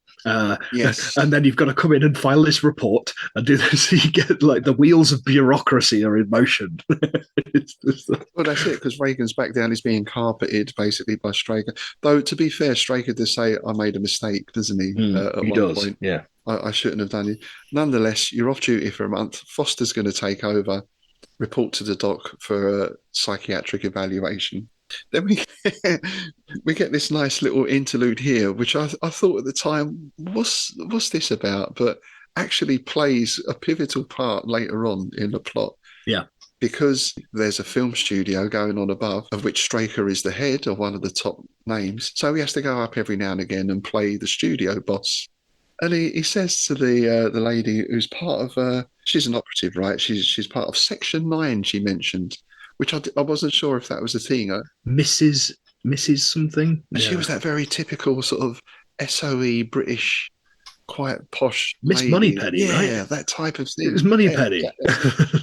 Yes. And then you've got to come in and file this report and do this. You get like the wheels of bureaucracy are in motion. Well, that's it, because Reagan's back down. He's being carpeted basically by Straker. Though, to be fair, Straker does say, I made a mistake, doesn't he? At he one does, point. yeah. I shouldn't have done it. Nonetheless, you're off duty for a month. Foster's going to take over, report to the doc for a psychiatric evaluation. Then we get this nice little interlude here, which I thought at the time, what's this about? But actually plays a pivotal part later on in the plot. Yeah. Because there's a film studio going on above, of which Straker is the head or one of the top names. So he has to go up every now and again and play the studio boss. And he says to the lady who's part of, she's an operative, right? She's part of Section 9, she mentioned, which I wasn't sure if that was a thing. Mrs. something. And she was that very typical sort of SOE British, quite posh Miss lady. Moneypenny, right? Yeah, that type of thing. It was Moneypenny.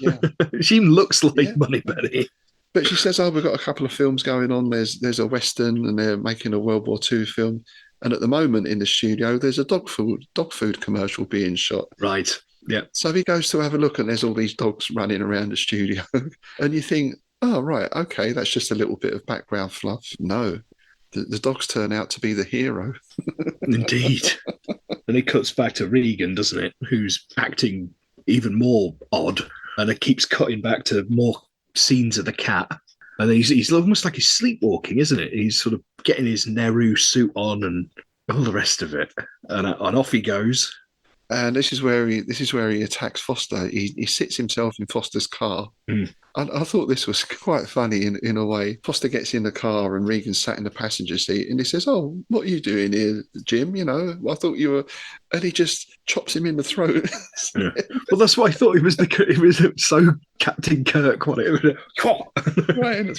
Yeah. She looks like Moneypenny. But she says, we've got a couple of films going on. There's a Western and they're making a World War II film. And at the moment in the studio, there's a dog food commercial being shot. Right. Yeah. So he goes to have a look and there's all these dogs running around the studio. And you think, oh, right, okay, that's just a little bit of background fluff. No, the dogs turn out to be the hero. Indeed. And it cuts back to Regan, doesn't it? Who's acting even more odd. And it keeps cutting back to more scenes of the cat. And he's almost like he's sleepwalking, isn't it? He's sort of getting his Nehru suit on and all the rest of it. And off he goes. And this is where he attacks Foster. He sits himself in Foster's car. Mm. I thought this was quite funny in a way. Foster gets in the car and Regan's sat in the passenger seat and he says, "Oh, what are you doing here, Jim? You know, I thought you were..." And he just chops him in the throat. Yeah. Well, that's what I thought. It was so Captain Kirk. Right.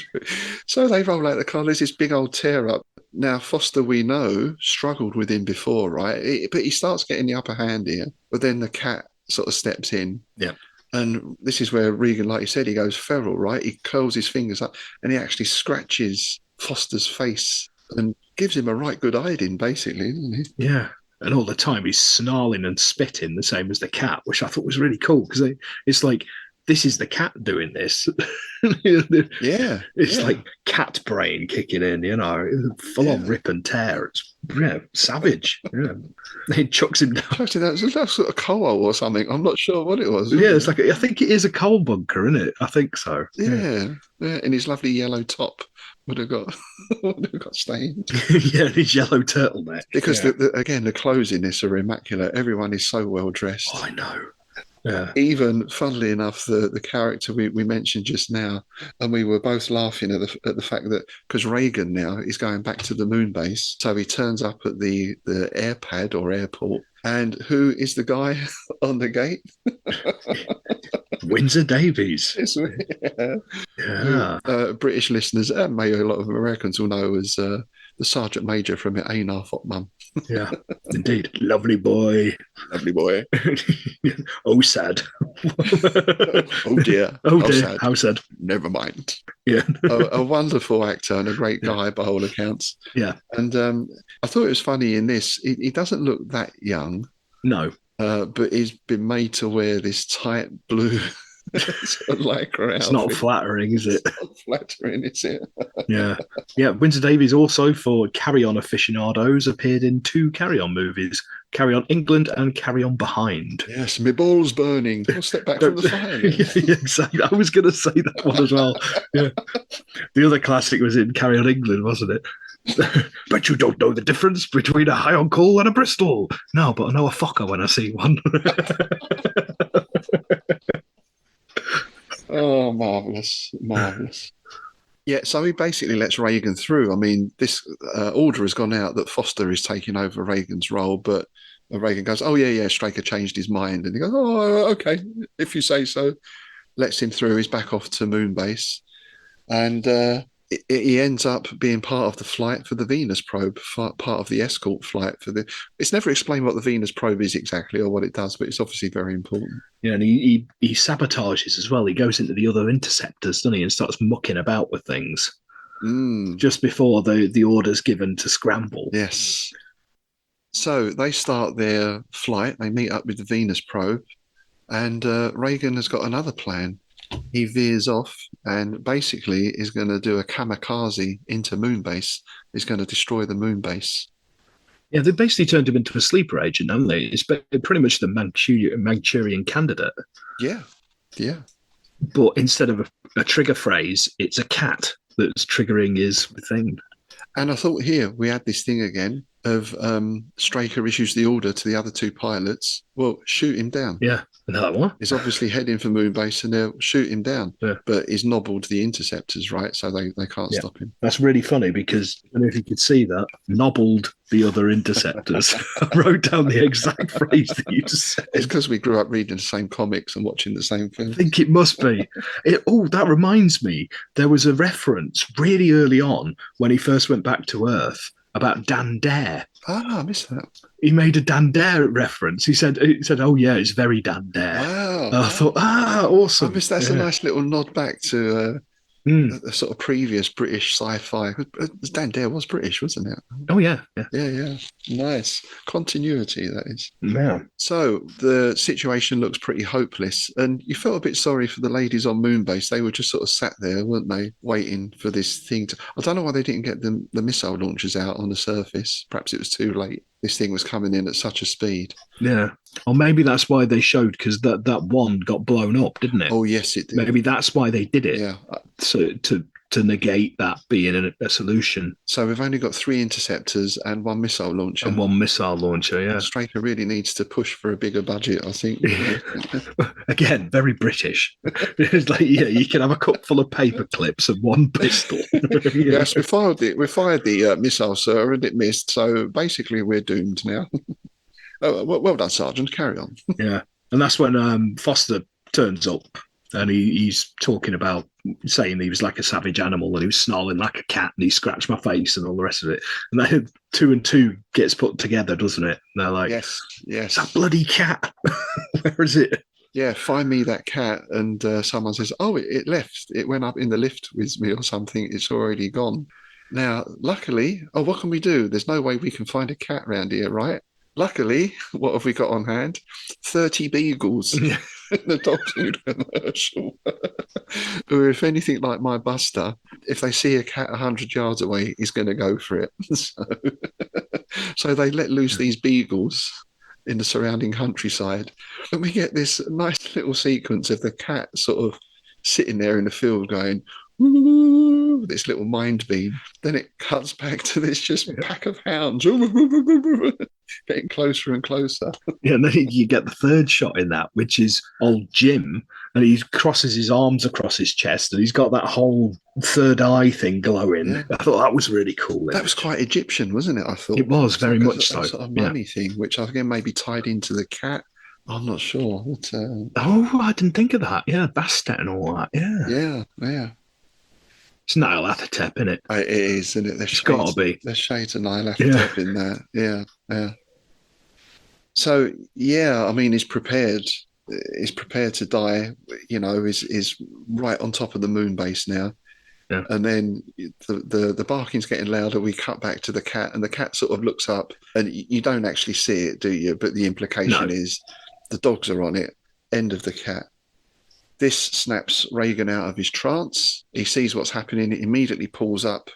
So they roll out the car. There's this big old tear up. Now, Foster, we know, struggled with him before, right? But he starts getting the upper hand here. But then the cat sort of steps in. Yeah. And this is where Regan, like you said, he goes feral, right? He curls his fingers up and he actually scratches Foster's face and gives him a right good hiding, basically, doesn't he? Yeah. And all the time he's snarling and spitting the same as the cat, which I thought was really cool because it's like, this is the cat doing this. Yeah. It's like cat brain kicking in, you know, full on rip and tear. It's savage. Yeah. He chucks him down. That's sort of coal or something. I'm not sure what it was. Yeah, it's like, I think it is a coal bunker, isn't it? I think so. Yeah. In his lovely yellow top would have got stained. Yeah, his yellow turtleneck. Because again, the clothes in this are immaculate. Everyone is so well dressed. Oh, I know. Yeah. Even, funnily enough, the character we mentioned just now, and we were both laughing at the fact that because Reagan now is going back to the moon base, so he turns up at the airpad or airport, and who is the guy on the gate? Windsor Davies. Yeah. British listeners, and maybe a lot of Americans will know as the Sergeant Major from Einar Fotman. Yeah, indeed. Lovely boy. Lovely boy. Oh, sad. Oh, dear. Oh, dear. Sad. How sad. Never mind. Yeah. a wonderful actor and a great guy by all accounts. Yeah. And I thought it was funny in this. He doesn't look that young. No. But he's been made to wear this tight blue sort of lycra outfit. It's not flattering, is it? It's not flattering, is it? Yeah. Yeah. Windsor Davies also, for Carry On aficionados, appeared in 2 Carry On movies, Carry On England and Carry On Behind. Yes, my ball's burning. I'll step back from the fire. Yeah, exactly. I was going to say that one as well. Yeah. The other classic was in Carry On England, wasn't it? But you don't know the difference between a high on coal and a Bristol. No, but I know a fucker when I see one. Oh, marvellous. Yeah, so he basically lets Reagan through. I mean, this order has gone out that Foster is taking over Reagan's role, but Reagan goes, "Oh, yeah, Straker changed his mind." And he goes, "Oh, okay, if you say so." Lets him through. He's back off to Moonbase. And he ends up being part of the flight for the Venus probe, part of the escort flight for the. It's never explained what the Venus probe is exactly or what it does, but it's obviously very important. Yeah, and he sabotages as well. He goes into the other interceptors, doesn't he, and starts mucking about with things just before the order's given to scramble. Yes. So they start their flight. They meet up with the Venus probe, and Reagan has got another plan. He veers off and basically is going to do a kamikaze into Moonbase. He's going to destroy the Moonbase. Yeah, they basically turned him into a sleeper agent, haven't they? It's pretty much the Manchurian candidate. Yeah, yeah. But instead of a trigger phrase, it's a cat that's triggering his thing. And I thought here we had this thing again of Straker issues the order to the other two pilots. Well, shoot him down. Yeah. Another one. He's obviously heading for Moonbase and they'll shoot him down. Yeah. But he's nobbled the interceptors, right? So they can't stop him. That's really funny because I don't know if you could see that. Nobbled the other interceptors. I wrote down the exact phrase that you just said. It's because we grew up reading the same comics and watching the same film. I think it must be. That reminds me. There was a reference really early on when he first went back to Earth about Dan Dare. Ah, I missed that. He made a Dan Dare reference. He said, "Oh yeah, it's very Dan Dare." Wow. I thought, awesome. I guess that's a nice little nod back to a sort of previous British sci-fi. Dan Dare was British, wasn't it? Oh yeah. Yeah. Nice continuity, that is. Yeah. So the situation looks pretty hopeless, and you felt a bit sorry for the ladies on Moonbase. They were just sort of sat there, weren't they, waiting for this thing to. I don't know why they didn't get the missile launchers out on the surface. Perhaps it was too late. This thing was coming in at such a speed. Yeah. Or maybe that's why they showed, because that one got blown up, didn't it? Oh, yes, it did. Maybe that's why they did it. Yeah. So to negate that being a solution. So we've only got 3 interceptors and 1 missile launcher. And 1 missile launcher, yeah. Straker really needs to push for a bigger budget, I think. Again, very British. It's like, you can have a cup full of paper clips and 1 pistol. Yes, we fired the missile, sir, and it missed. So basically, we're doomed now. Oh, well done, Sergeant. Carry on. Yeah, and that's when Foster turns up, and he's talking about saying he was like a savage animal, and he was snarling like a cat, and he scratched my face, and all the rest of it. And then 2 and 2 gets put together, doesn't it? And they're like, yes, that bloody cat. Where is it? Yeah, find me that cat. And someone says, oh, it left. It went up in the lift with me or something. It's already gone. Now, luckily, what can we do? There's no way we can find a cat around here, right? Luckily, what have we got on hand? 30 beagles. The dog food commercial. Who, if anything like my Buster, if they see a cat 100 yards away, he's going to go for it. So they let loose these beagles in the surrounding countryside. And we get this nice little sequence of the cat sort of sitting there in the field going, ooh, this little mind beam. Then it cuts back to this just pack of hounds getting closer and closer. Yeah, and then you get the third shot in that, which is old Jim, and he crosses his arms across his chest, and he's got that whole third eye thing glowing. Yeah. I thought that was really cool. That was quite Egyptian, wasn't it? I thought it was very much so. Sort of mummy thing, which again maybe tied into the cat. I'm not sure. But, I didn't think of that. Yeah, Bastet and all that. Yeah. It's Nyarlathotep, isn't it? It is, isn't it? It's got to be. There's shades of Nyarlathotep in that. Yeah. So, I mean, he's prepared. He's prepared to die. You know, is right on top of the moon base now. Yeah. And then the barking's getting louder. We cut back to the cat, and the cat sort of looks up, and you don't actually see it, do you? But the implication is the dogs are on it. End of the cat. This snaps Reagan out of his trance. He sees what's happening, immediately pulls up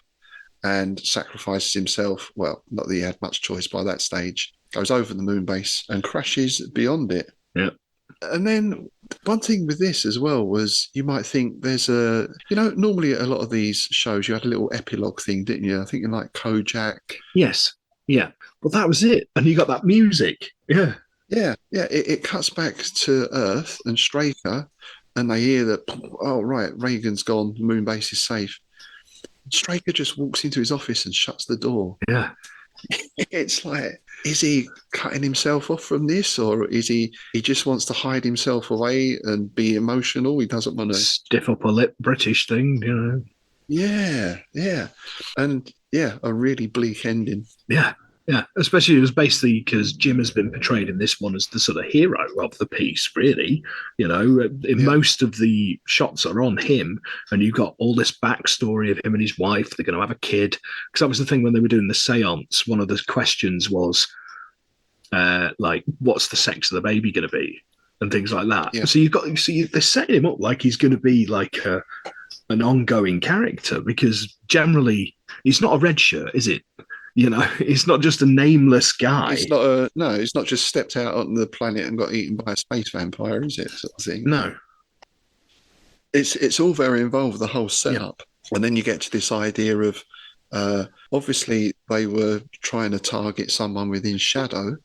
and sacrifices himself. Well, not that he had much choice by that stage. Goes over the moon base and crashes beyond it. Yeah. And then one thing with this as well was you might think there's normally a lot of these shows you had a little epilogue thing, didn't you? I think in like Kojak. Yes. Yeah. Well, that was it. And you got that music. Yeah. Yeah. It cuts back to Earth and Straker. And they hear that, oh, right, Reagan's gone, the moon base is safe. Straker just walks into his office and shuts the door. Yeah. It's like, is he cutting himself off from this, or is he just wants to hide himself away and be emotional? He doesn't want to... Stiff upper lip British thing, you know. Yeah, yeah, and yeah, a really bleak ending. Yeah, yeah. Especially it was basically because Jim has been portrayed in this one as the sort of hero of the piece, really. In Yeah, most of the shots are on him, and you've got all this backstory of him and his wife. They're going to have a kid. Because that was the thing when they were doing the seance. One of the questions was, like, what's the sex of the baby going to be? And things like that. yeah. So they're setting him up like he's going to be like an ongoing character because generally he's not a red shirt, is it? He's not just a nameless guy. It's not a no. It's not just stepped out on the planet and got eaten by a space vampire, is it? Sort of thing. No. It's all very involved. The whole Yeah. setup, and then you get to this idea of. Obviously, they were trying to target someone within Shadow.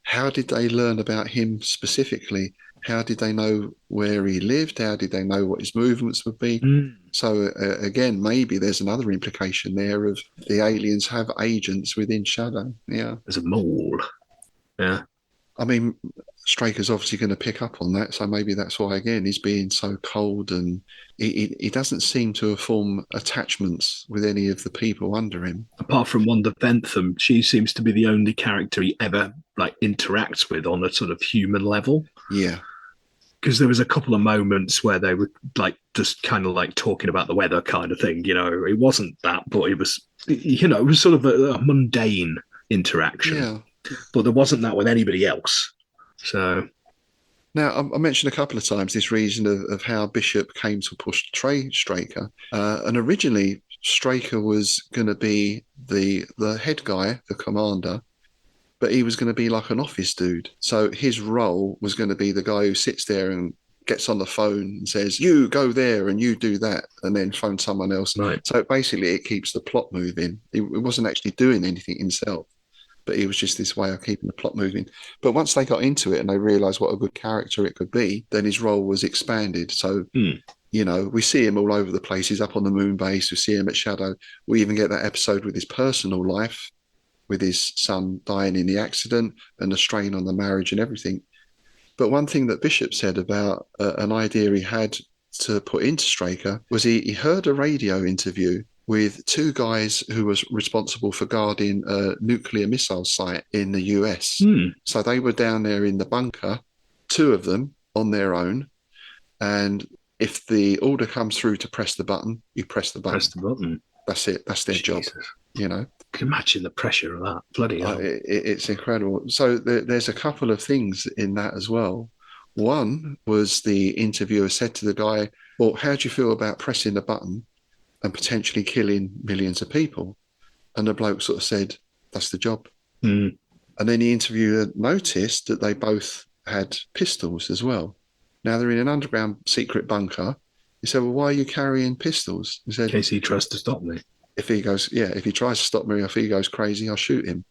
How did they learn about him specifically? How did they know where he lived? How did they know what his movements would be? Mm. So again, maybe there's another implication there of the aliens have agents within Shadow. Yeah, There's a mole. Yeah. I mean, Straker's obviously going to pick up on that, so maybe that's why again he's being so cold and he doesn't seem to have formed attachments with any of the people under him. Apart from Wanda Bentham, she seems to be the only character he ever like interacts with on a sort of human level. Yeah. Because there was a couple of moments where they were like just kind of like talking about the weather kind of thing. It wasn't that, but it was, it was sort of a mundane interaction. Yeah. But there wasn't that with anybody else. So now I mentioned a couple of times this reason of how Bishop came to push Straker, and originally Straker was going to be the head guy, the commander, but he was going to be like an office dude. So his role was going to be the guy who sits there and gets on the phone and says, "You go there and you do that," and then phone someone else. Right. So basically, it keeps the plot moving. It wasn't actually doing anything himself, but he was just this way of keeping the plot moving. But once they got into it and they realised what a good character it could be, then his role was expanded. So, we see him all over the place. He's up on the moon base. We see him at Shadow. We even get that episode with his personal life, with his son dying in the accident and the strain on the marriage and everything. But one thing that Bishop said about an idea he had to put into Straker was he heard a radio interview with two guys who was responsible for guarding a nuclear missile site in the US. So they were down there in the bunker, two of them on their own. And if the order comes through to press the button, you press the button. Press the button. That's it. That's their job. Can you imagine the pressure of that? Bloody hell. It's incredible. So there's a couple of things in that as well. One was the interviewer said to the guy, "Well, how do you feel about pressing the button and potentially killing millions of people?" And the bloke sort of said, "That's the job." And then the interviewer noticed that they both had pistols as well. Now they're in an underground secret bunker. He said, "Well, why are you carrying pistols?" He said, "In case he tries to stop me. If he tries to stop me, or if he goes crazy, I'll shoot him."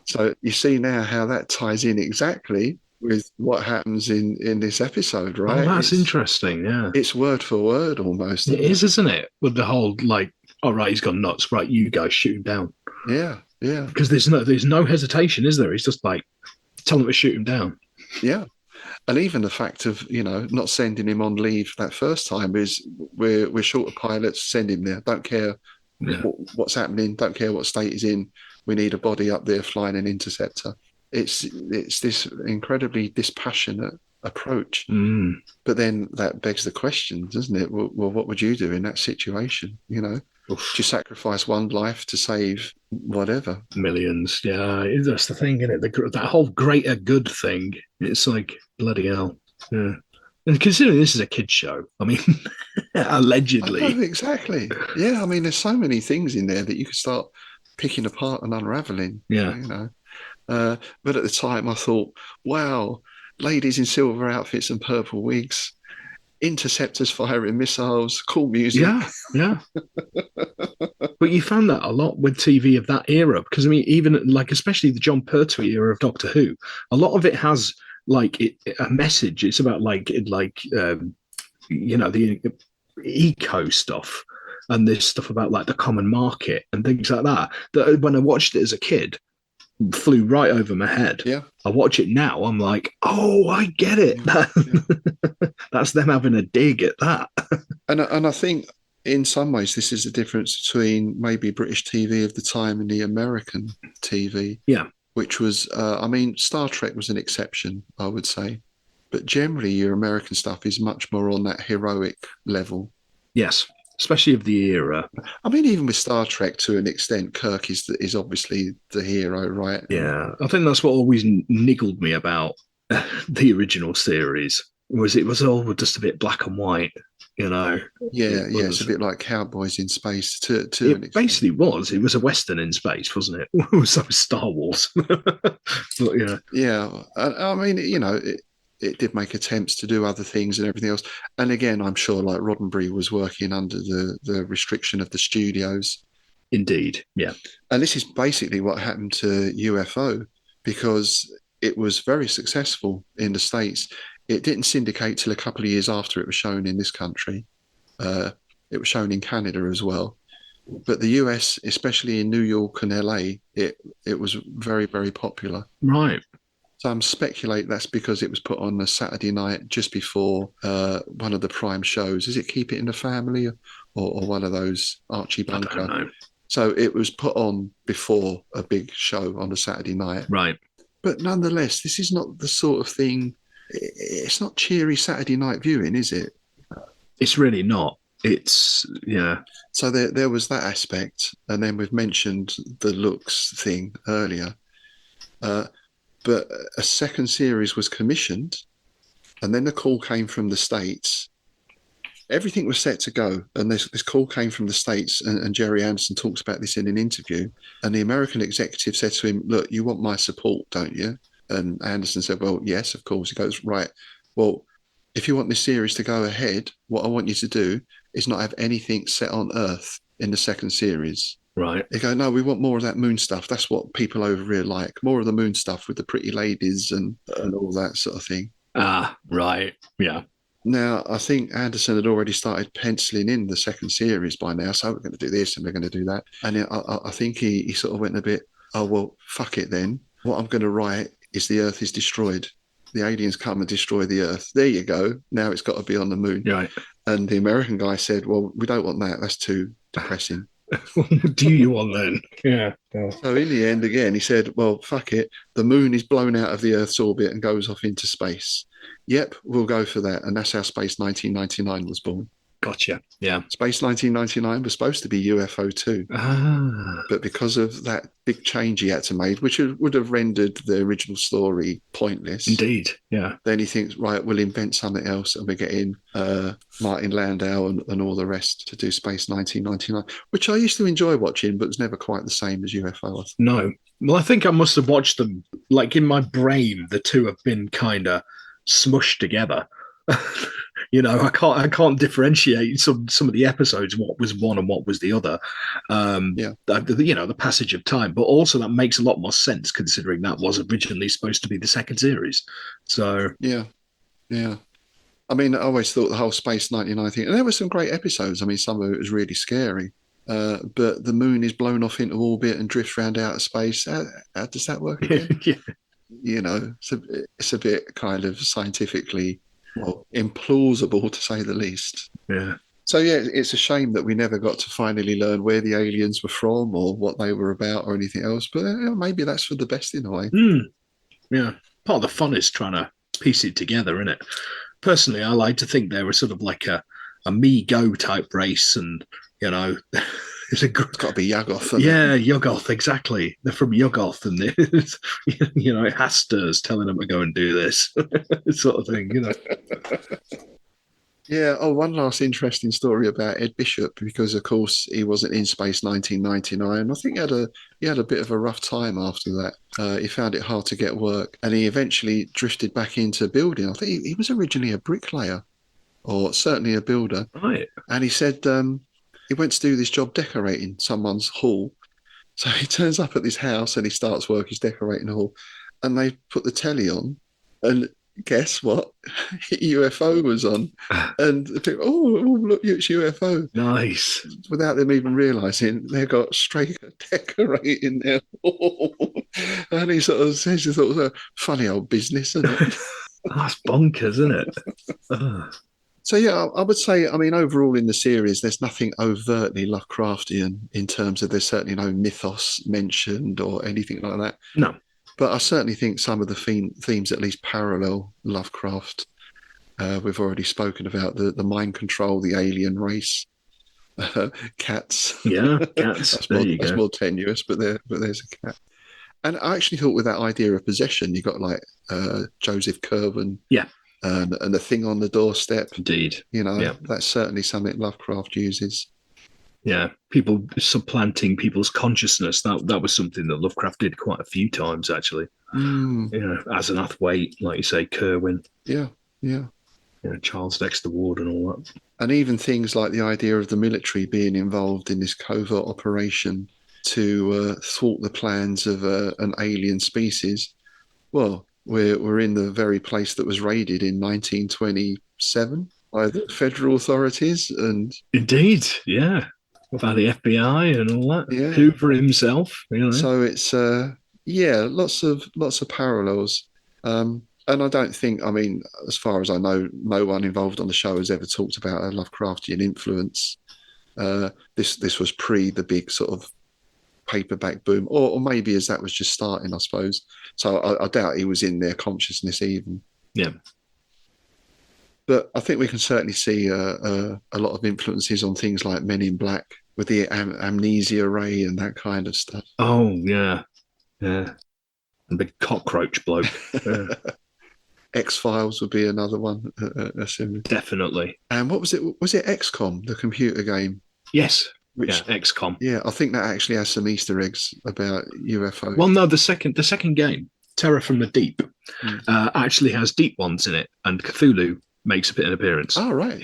So you see now how that ties in exactly with what happens in this episode, right? Oh, that's interesting. Yeah, it's word for word almost. It is, isn't it? With the whole like, all right, he's gone nuts. Right, you guys shoot him down. Yeah. Because there's no hesitation, is there? He's just like, tell him to shoot him down. Yeah. And even the fact of, not sending him on leave that first time is we're short of pilots, send him there. Don't care what's happening. Don't care what state he's in. We need a body up there flying an interceptor. It's this incredibly dispassionate approach. But then that begs the question, doesn't it? Well, what would you do in that situation? Do you sacrifice one life to save whatever? Millions. Yeah, that's the thing, isn't it? That whole greater good thing. It's like, bloody hell. Yeah. And considering this is a kid's show, I mean, allegedly. I know, exactly. Yeah, I mean, there's so many things in there that you could start picking apart and unraveling. Yeah. But at the time, I thought, wow, ladies in silver outfits and purple wigs, interceptors firing missiles, cool music. Yeah. But you found that a lot with TV of that era, because I mean, even like especially the John Pertwee era of Doctor Who, a lot of it has like a message. It's about the eco stuff and this stuff about like the common market and things like that. That when I watched it as a kid, flew right over my head. Yeah. I watch it now, I'm like, oh, I get it. Yeah. That's them having a dig at that. And I think in some ways, this is the difference between maybe British TV of the time and the American TV. Yeah. Which was, I mean, Star Trek was an exception, I would say. But generally, your American stuff is much more on that heroic level. Yes, especially of the era. I mean, even with Star Trek, to an extent, Kirk is obviously the hero, right? Yeah, I think that's what always niggled me about the original series. It was all just a bit black and white, you know. Yeah, it's a bit like Cowboys in Space to an extent. It basically was. It was a Western in space, wasn't it? It was like Star Wars. But, yeah. Yeah, I mean, it did make attempts to do other things and everything else. And again, I'm sure like Roddenberry was working under the restriction of the studios. Indeed, yeah. And this is basically what happened to UFO because it was very successful in the States. It didn't syndicate till a couple of years after it was shown in this country. It was shown in Canada as well. But the US, especially in New York and LA, it was very, very popular. Right. So I'm speculate that's because it was put on a Saturday night just before one of the prime shows. Is it Keep It in the Family or one of those Archie Bunker? I don't know. So it was put on before a big show on a Saturday night. Right. But nonetheless, this is not the sort of thing. It's not cheery Saturday night viewing, is it? It's really not. It's, yeah. So there was that aspect. And then we've mentioned the looks thing earlier. But a second series was commissioned. And then the call came from the States. Everything was set to go. And this call came from the States. And Gerry Anderson talks about this in an interview. And the American executive said to him, look, you want my support, don't you? And Anderson said, well, yes, of course. He goes, right, well, if you want this series to go ahead, what I want you to do is not have anything set on Earth in the second series. Right. They go, no, we want more of that moon stuff. That's what people over here like. More of the moon stuff with the pretty ladies and all that sort of thing. Ah, right. Yeah. Now, I think Anderson had already started penciling in the second series by now. So we're going to do this and we're going to do that. And I think he sort of went a bit, oh, well, fuck it then. What I'm going to write is the Earth is destroyed. The aliens come and destroy the Earth. There you go. Now it's got to be on the moon. Right. And the American guy said, well, we don't want that. That's too depressing. What do you want then? Yeah. So in the end, again, he said, well, fuck it. The moon is blown out of the Earth's orbit and goes off into space. Yep, we'll go for that. And that's how Space 1999 was born. Gotcha. Yeah. Space 1999 was supposed to be UFO 2. Ah. But because of that big change he had to make, which would have rendered the original story pointless. Indeed. Yeah. Then he thinks, right, we'll invent something else and we're getting Martin Landau and all the rest to do Space 1999, which I used to enjoy watching, but was never quite the same as UFO. No. Well, I think I must have watched them, like in my brain, the two have been kind of smushed together. You know, I can't differentiate some of the episodes, what was one and what was the other. The passage of time, but also that makes a lot more sense considering that was originally supposed to be the second series. So yeah. I mean, I always thought the whole Space 99 thing, and there were some great episodes. I mean, some of it was really scary. But the moon is blown off into orbit and drifts around outer space. How does that work again? Yeah. You know, it's a bit kind of scientifically implausible, to say the least. Yeah. So, yeah, it's a shame that we never got to finally learn where the aliens were from or what they were about or anything else. But maybe that's for the best in a way. Yeah. Part of the fun is trying to piece it together, isn't it? Personally, I like to think they were sort of like a me go type race, and you know, it's got to be Yuggoth. Yeah, Yuggoth, exactly. They're from Yuggoth, and you know, Haster's telling them to go and do this sort of thing, you know. Yeah. Oh, one last interesting story about Ed Bishop, because of course he wasn't in Space 1999. I think he had a bit of a rough time after that. He found it hard to get work, and he eventually drifted back into building. I think he was originally a bricklayer, or certainly a builder. Right. And he said he went to do this job decorating someone's hall. So he turns up at this house and he starts work. He's decorating the hall, and they put the telly on, and guess what? UFO was on, and people, oh, look, it's UFO. Nice. Without them even realising, they got straight decorating their hall. And he sort of says, he thought it was a funny old business, isn't it? That's bonkers, isn't it? So yeah, I would say, I mean, overall in the series, there's nothing overtly Lovecraftian in terms of there's certainly no mythos mentioned or anything like that. No. But I certainly think some of the themes at least parallel Lovecraft. We've already spoken about the mind control, the alien race, cats. Yeah, cats. That's more tenuous, but there's a cat. And I actually thought with that idea of possession, you got like Joseph Curwen, yeah, and the thing on the doorstep. Indeed, that's certainly something Lovecraft uses. Yeah, people supplanting people's consciousness. That was something that Lovecraft did quite a few times, actually. As an Athwaite, like you say, Curwen. Yeah. Charles Dexter Ward and all that. And even things like the idea of the military being involved in this covert operation to thwart the plans of an alien species. Well, we're in the very place that was raided in 1927 by the federal authorities, and indeed, yeah, by the FBI and all that. Yeah. Hoover himself. So it's lots of parallels. And I don't think, I mean, as far as I know, no one involved on the show has ever talked about a Lovecraftian influence. This was pre the big sort of paperback boom, or maybe as that was just starting, I suppose. So I doubt he was in their consciousness even. Yeah. But I think we can certainly see a lot of influences on things like Men in Black with the amnesia ray and that kind of stuff. Oh, yeah. Yeah. And big cockroach bloke. Yeah. X-Files would be another one. Definitely. And what was it? Was it XCOM, the computer game? Yes. XCOM. Yeah, I think that actually has some Easter eggs about UFOs. Well, no, the second game, Terror from the Deep, actually has deep ones in it, and Cthulhu makes an appearance. Oh, right.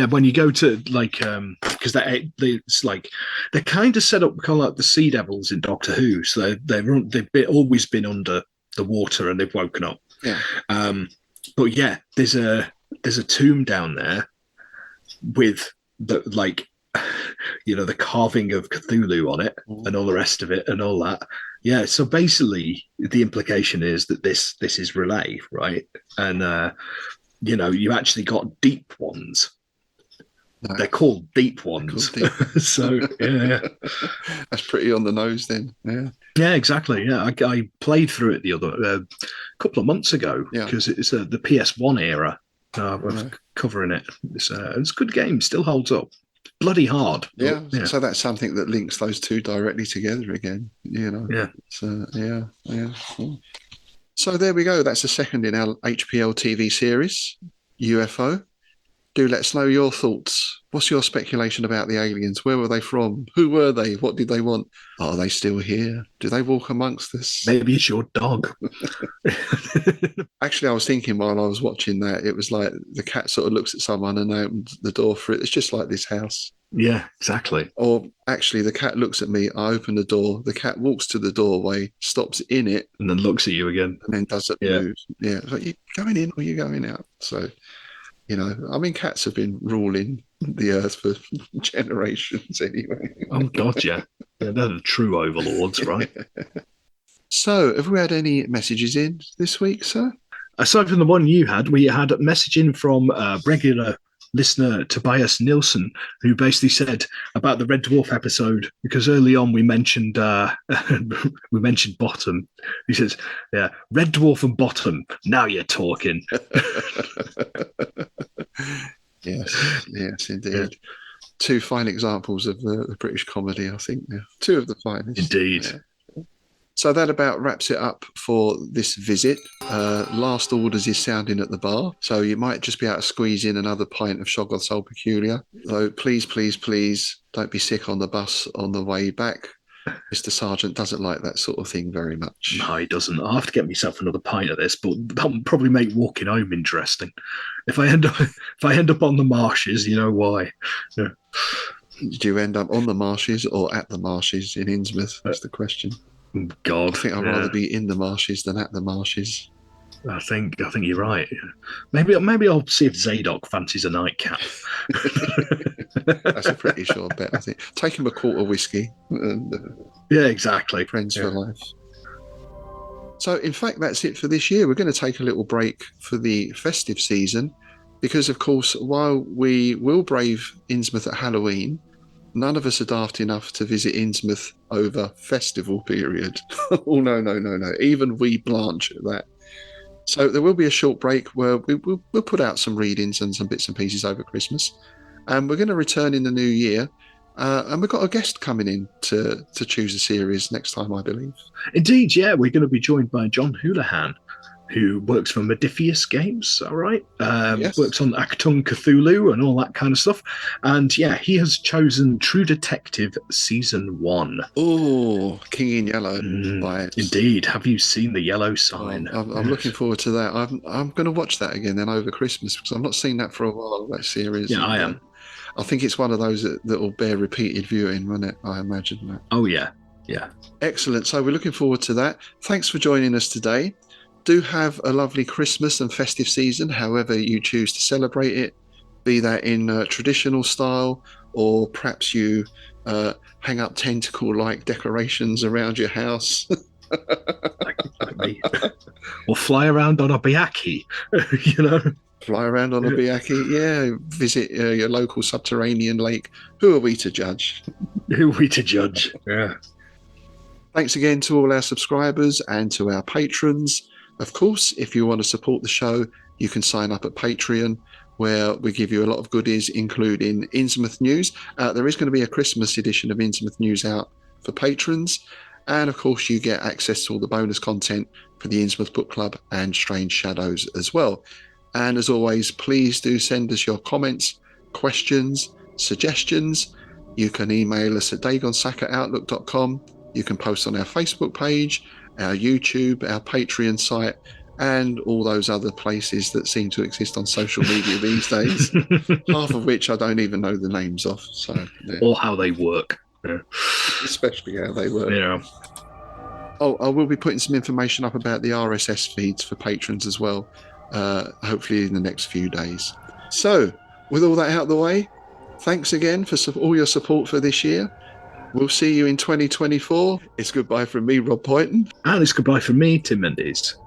When you go to because it's like they're kind of set up kind of like the Sea Devils in Doctor Who, so they've always been under the water and they've woken up. Yeah. But yeah, there's a tomb down there with the the carving of Cthulhu on it and all the rest of it and all that. Yeah. So basically, the implication is that this is relay, right? And you actually got deep ones. No. They're called deep ones. So yeah, that's pretty on the nose then. Yeah, exactly. Yeah, I played through it the other couple of months ago because it's the PS1 era. Covering it. It's a good game. Still holds up. Bloody hard. Yeah. So that's something that links those two directly together again. Yeah. So yeah. So there we go. That's the second in our HPL TV series, UFO. Do let us know your thoughts. What's your speculation about the aliens? Where were they from? Who were they? What did they want? Are they still here? Do they walk amongst us? Maybe it's your dog. Actually, I was thinking while I was watching that, it was like the cat sort of looks at someone and opens the door for it. It's just like this house. Yeah, exactly. Or actually, the cat looks at me, I open the door, the cat walks to the doorway, stops in it. And then looks at you again. And then doesn't move. Yeah, it's like, you going in or you going out? So... I mean, cats have been ruling the earth for generations anyway. Oh, God, yeah. They're the true overlords, right? So, have we had any messages in this week, sir? Aside from the one you had, we had a message in from regular listener Tobias Nilsson, who basically said about the Red Dwarf episode, because early on we mentioned Bottom. He says, yeah, Red Dwarf and Bottom, now you're talking. Yes, indeed. Yeah. Two fine examples of the British comedy, I think. Yeah. Two of the finest. Indeed. Yeah. So that about wraps it up for this visit. Last orders is sounding at the bar, so you might just be able to squeeze in another pint of Shoggoth Soul Peculiar. So please, don't be sick on the bus on the way back. Mr. Sargent doesn't like that sort of thing very much. No, he doesn't. I'll have to get myself another pint of this, but that'll probably make walking home interesting. If I end up on the marshes, you know why. Yeah. Did you end up on the marshes or at the marshes in Innsmouth? That's the question. God, I think I'd rather be in the marshes than at the marshes. I think you're right. Maybe I'll see if Zadok fancies a nightcap. That's a pretty sure bet, I think. Take him a quart of whiskey. Yeah, exactly. Friends for life. So, in fact, that's it for this year. We're going to take a little break for the festive season. Because, of course, while we will brave Innsmouth at Halloween, none of us are daft enough to visit Innsmouth over festival period. Oh, no. Even we blanch at that. So there will be a short break where we'll put out some readings and some bits and pieces over Christmas. And we're going to return in the new year. And we've got a guest coming in to choose a series next time, I believe. Indeed, yeah. We're going to be joined by John Houlihan, who works for Modiphius Games, all right? Yes. Works on Actung Cthulhu and all that kind of stuff. And yeah, he has chosen True Detective Season 1. Oh, King in Yellow. Indeed. Have you seen the yellow sign? I'm looking forward to that. I'm going to watch that again then over Christmas, because I've not seen that for a while, that series. Yeah, I am. I think it's one of those that will bear repeated viewing, won't it? I imagine that. Oh, yeah. Yeah. Excellent. So we're looking forward to that. Thanks for joining us today. Do have a lovely Christmas and festive season, however you choose to celebrate it, be that in traditional style, or perhaps you hang up tentacle-like decorations around your house. like me. Or fly around on a Biaki, Fly around on a Biaki, yeah. Visit your local subterranean lake. Who are we to judge? Who are we to judge? Yeah. Thanks again to all our subscribers and to our patrons. Of course, if you want to support the show, you can sign up at Patreon, where we give you a lot of goodies, including Innsmouth News. There is going to be a Christmas edition of Innsmouth News out for patrons. And of course, you get access to all the bonus content for the Innsmouth Book Club and Strange Shadows as well. And as always, please do send us your comments, questions, suggestions. You can email us at dagonsaka@outlook.com. You can post on our Facebook page, our YouTube, our Patreon site, and all those other places that seem to exist on social media these days, half of which I don't even know the names of. So, yeah. Or how they work. Yeah. Especially how they work. Yeah. Oh, I will be putting some information up about the RSS feeds for patrons as well, hopefully in the next few days. So, with all that out of the way, thanks again for all your support for this year. We'll see you in 2024. It's goodbye from me, Rob Poynton. And it's goodbye from me, Tim Mendes.